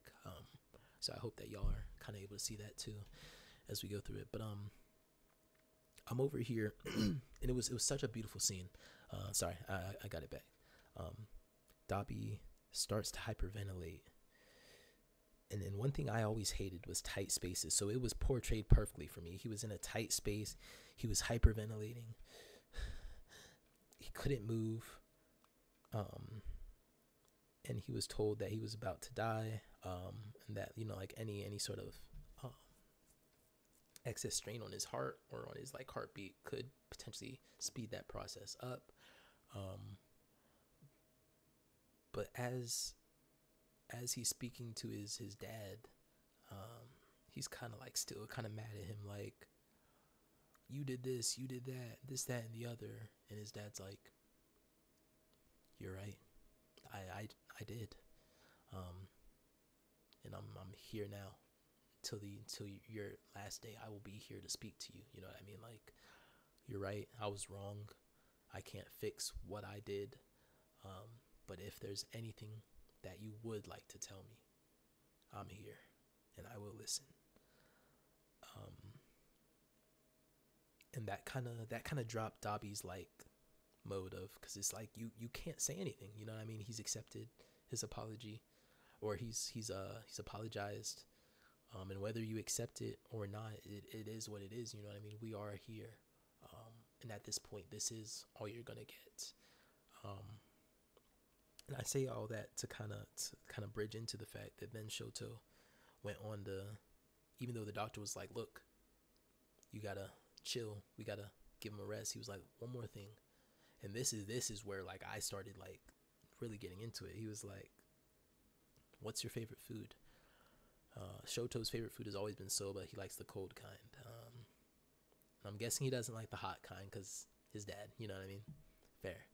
So I hope that y'all are kind of able to see that too as we go through it. But I'm over here, and it was such a beautiful scene. Sorry, I got it back. Dobby starts to hyperventilate. And then one thing I always hated was tight spaces. So it was portrayed perfectly for me. He was in a tight space. He was hyperventilating. He couldn't move. And he was told that he was about to die. And that, like any sort of excess strain on his heart or on his like heartbeat could potentially speed that process up. But as he's speaking to his dad, he's kind of like still kind of mad at him, like, you did this, you did that, this, that, and the other. And his dad's like, you're right, I did. And I'm here now, till your last day. I will be here to speak to you. You know what I mean? Like, you're right. I was wrong. I can't fix what I did. But if there's anything that you would like to tell me, I'm here and I will listen. Um, and that kind of dropped Dobby's like mode of, because it's like you can't say anything. You know what I mean? He's accepted his apology, or he's apologized. And whether you accept it or not, it is what it is. You know what I mean? We are here. And at this point, this is all you're gonna get. And I say all that to kind of bridge into the fact that then Shoto went on to, even though the doctor was like, look, you gotta chill, we gotta give him a rest, he was like, one more thing. And this is where like I started like really getting into it. He was like, what's your favorite food? Shoto's favorite food has always been soba. He likes the cold kind. I'm guessing he doesn't like the hot kind because his dad, you know what I mean? Fair.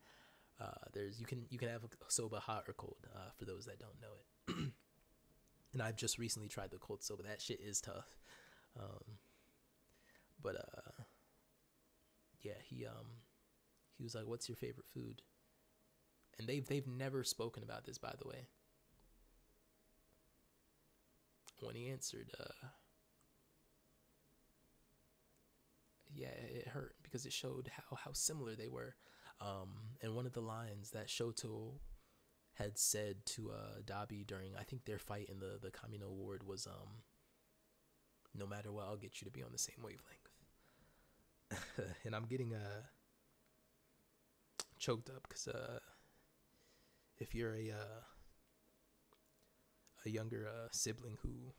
There's you can have a soba hot or cold, for those that don't know it. And I've just recently tried the cold soba. That shit is tough. But yeah, he was like, what's your favorite food? And they've never spoken about this, by the way. When he answered, yeah, it hurt because it showed how similar they were. And one of the lines that Shoto had said to Dabi during, I think, their fight in the Kamino Ward was, no matter what, I'll get you to be on the same wavelength. And I'm getting choked up because if you're a younger sibling who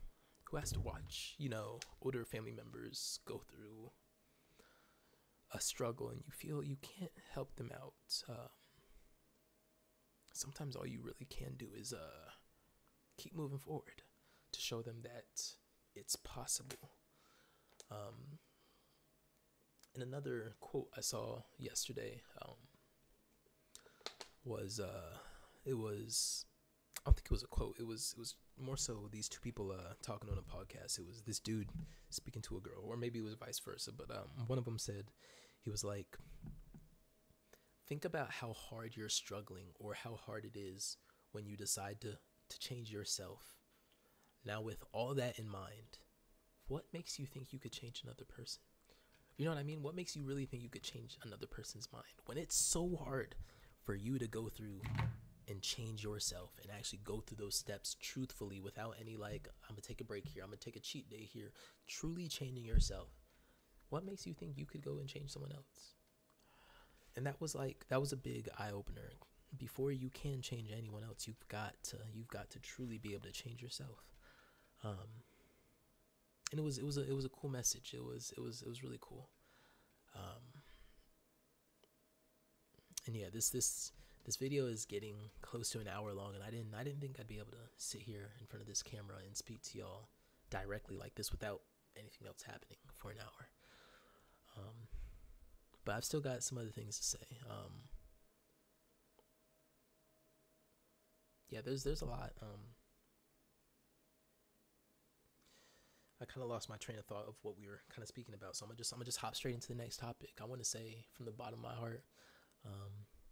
has to watch, you know, older family members go through a struggle and you feel you can't help them out, sometimes all you really can do is keep moving forward to show them that it's possible. And another quote I saw yesterday was it was, I don't think it was a quote. It was more so these two people talking on a podcast. It was this dude speaking to a girl, or maybe it was vice versa. But one of them said, he was like, think about how hard you're struggling, or how hard it is when you decide to change yourself. Now, with all that in mind, what makes you think you could change another person? You know what I mean? What makes you really think you could change another person's mind when it's so hard for you to go through and change yourself and actually go through those steps truthfully, without any like, I'm gonna take a break here, I'm gonna take a cheat day here, truly changing yourself? What makes you think you could go and change someone else? And that was a big eye opener. Before you can change anyone else, you've got to truly be able to change yourself. And it was a cool message. It was really cool. And yeah, this video is getting close to an hour long, and I didn't think I'd be able to sit here in front of this camera and speak to y'all directly like this without anything else happening for an hour. But I've still got some other things to say. Yeah, there's a lot. I kind of lost my train of thought of what we were kind of speaking about, so I'm gonna just hop straight into the next topic. I want to say from the bottom of my heart,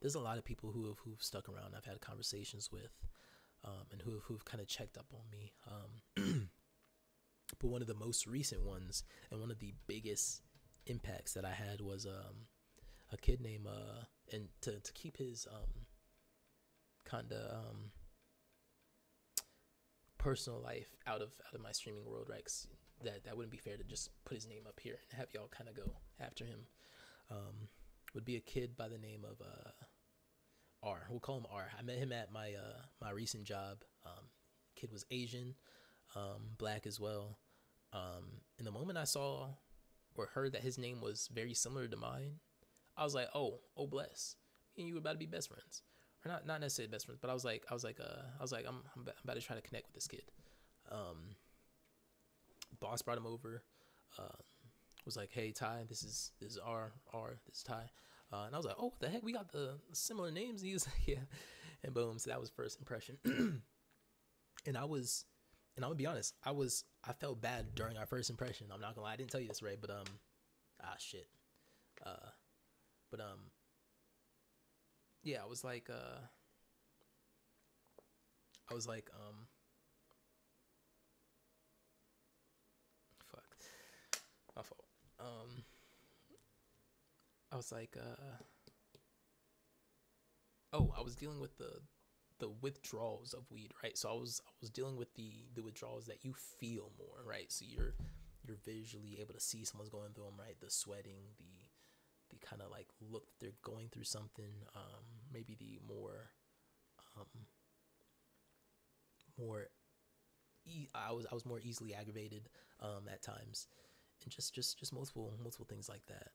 there's a lot of people who've stuck around. I've had conversations with, and who've kind of checked up on me. But one of the most recent ones, and one of the biggest impacts that I had, was a kid named and to keep his kind of personal life out of my streaming world, right? 'Cause that wouldn't be fair to just put his name up here and have y'all kind of go after him. Would be a kid by the name of R. We'll call him R. I met him at my my recent job. Kid was Asian, black as well. And the moment I saw or heard that his name was very similar to mine, I was like, oh bless. Me and you were about to be best friends. Or not necessarily best friends, but I was like, I'm about to try to connect with this kid. Boss brought him over. Was like, hey Ty, this is R, this is Ty. And I was like, oh, what the heck? We got the similar names. And he was like, yeah. And boom. So that was first impression. And I was And I'm gonna be honest, I felt bad during our first impression. I'm not gonna lie, I didn't tell you this, right? But shit. Uh, but yeah, I was like, fuck, my fault. I was like, oh, I was dealing with the withdrawals of weed, right? So I was dealing with the withdrawals that you feel more, right? So you're visually able to see someone's going through them, right? The sweating, the kind of like look that they're going through something. Maybe the um, more. I was more easily aggravated at times, and just multiple things like that.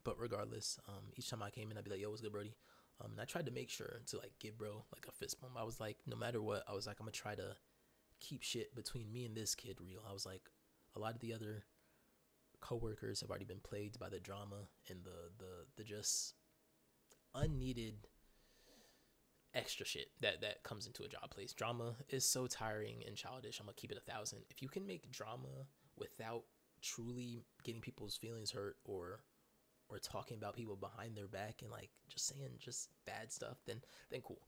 But regardless, each time I came in, I'd be like, "Yo, what's good, Brody?" And I tried to make sure to like give bro like a fist bump. I was like, no matter what, I was like, I'm gonna try to keep shit between me and this kid real. I was like, a lot of the other coworkers have already been plagued by the drama and the just unneeded extra shit that comes into a job place. Drama is so tiring and childish. I'm gonna keep it 1,000. If you can make drama without truly getting people's feelings hurt or talking about people behind their back and like just saying just bad stuff, then cool.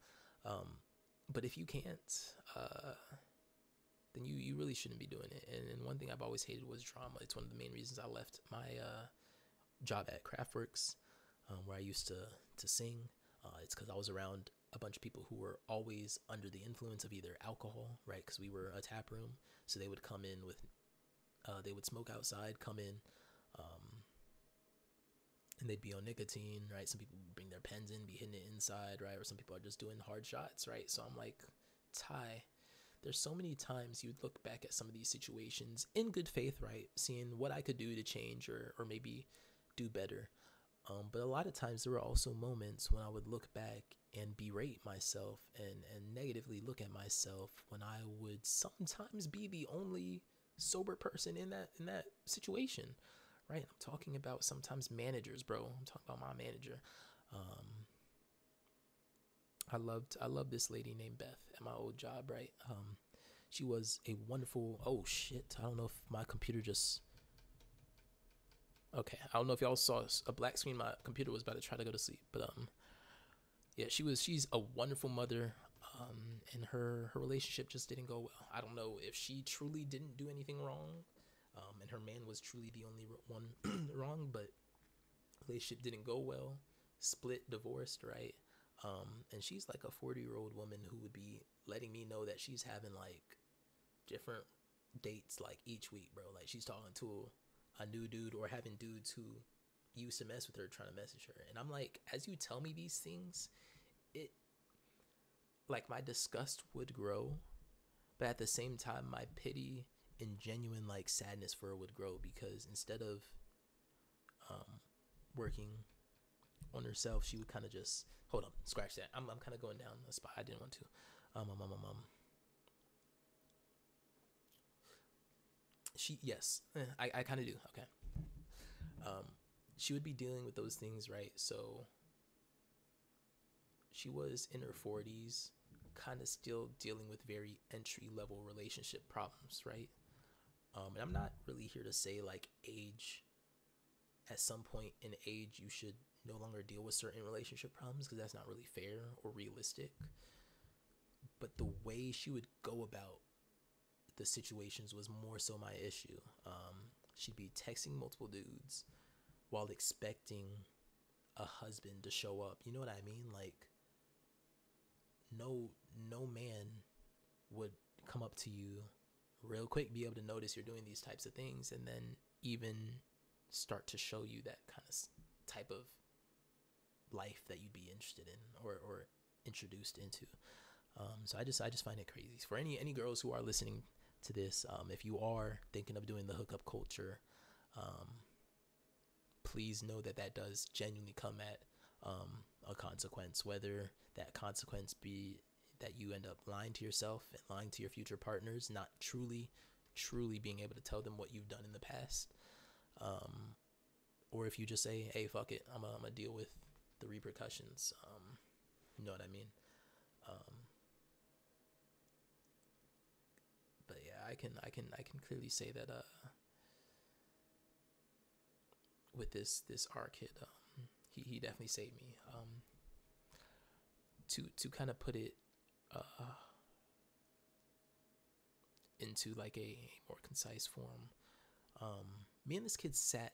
But if you can't, then you really shouldn't be doing it. And one thing I've always hated was drama. It's one of the main reasons I left my job at Craftworks, where I used to sing. It's because I was around a bunch of people who were always under the influence of either alcohol, right? Because we were a tap room, so they would come in with, they would smoke outside, come in, and they'd be on nicotine, right? Some people bring their pens in, be hitting it inside, right? Or some people are just doing hard shots, right? So I'm like, Ty, there's so many times you'd look back at some of these situations in good faith, right? Seeing what I could do to change or maybe do better. But a lot of times there were also moments when I would look back and berate myself and negatively look at myself when I would sometimes be the only sober person in that situation, right? I'm talking about sometimes managers, bro. I'm talking about my manager. Um, I loved this lady named Beth at my old job, right? She was a wonderful. Oh shit! I don't know if my computer just. Okay, I don't know if y'all saw a black screen. My computer was about to try to go to sleep, but yeah, she's a wonderful mother. And her relationship just didn't go well. I don't know if she truly didn't do anything wrong, and her man was truly the only one wrong, but relationship didn't go well. Split, divorced, right? And she's like a 40-year-old woman who would be letting me know that she's having like different dates like each week, bro. Like she's talking to a new dude or having dudes who used to mess with her trying to message her. And I'm like, as you tell me these things, it like my disgust would grow, but at the same time my pity and genuine like sadness for her would grow, because instead of working on herself, she would kind of just hold up, scratch that. I'm kind of going down a spot I didn't want to. She yes, I kind of do. Okay. She would be dealing with those things, right? So she was in her 40s, kind of still dealing with very entry level relationship problems, right? And I'm not really here to say like age. At some point in age, you should no longer deal with certain relationship problems, because that's not really fair or realistic. But the way she would go about the situations was more so my issue. She'd be texting multiple dudes while expecting a husband to show up. You know what I mean? Like, no man would come up to you real quick, be able to notice you're doing these types of things, and then even start to show you that kind of type of life that you'd be interested in or introduced into. So I just find it crazy. For any girls who are listening to this, if you are thinking of doing the hookup culture, please know that does genuinely come at a consequence, whether that consequence be that you end up lying to yourself and lying to your future partners, not truly being able to tell them what you've done in the past, or if you just say, hey, fuck it, I'm gonna deal with the repercussions. You know what I mean? I can clearly say that with this R kid, he definitely saved me. To kind of put it into like a more concise form, me and this kid sat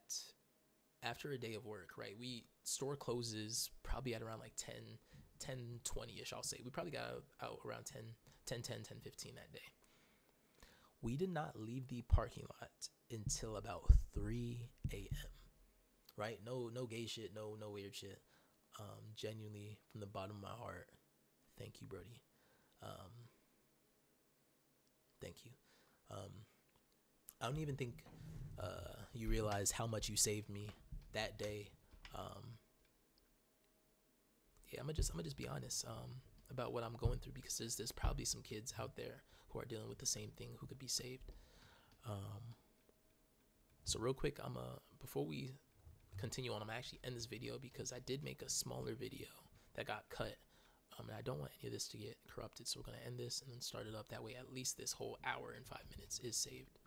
after a day of work, right? We store closes probably at around like 10:20ish, I'll say. We probably got out around 10:15 that day. We did not leave the parking lot until about 3 a.m. Right? No gay shit, no weird shit. Genuinely from the bottom of my heart, thank you, Brody. Um, thank you. Um, I don't even think you realize how much you saved me that day. Um, yeah, I'm gonna just be honest about what I'm going through, because there's probably some kids out there who are dealing with the same thing who could be saved. Um, so real quick, before we continue on, I'm actually end this video because I did make a smaller video that got cut. And I don't want any of this to get corrupted, so we're gonna end this and then start it up. That way, at least this whole hour and 5 minutes is saved.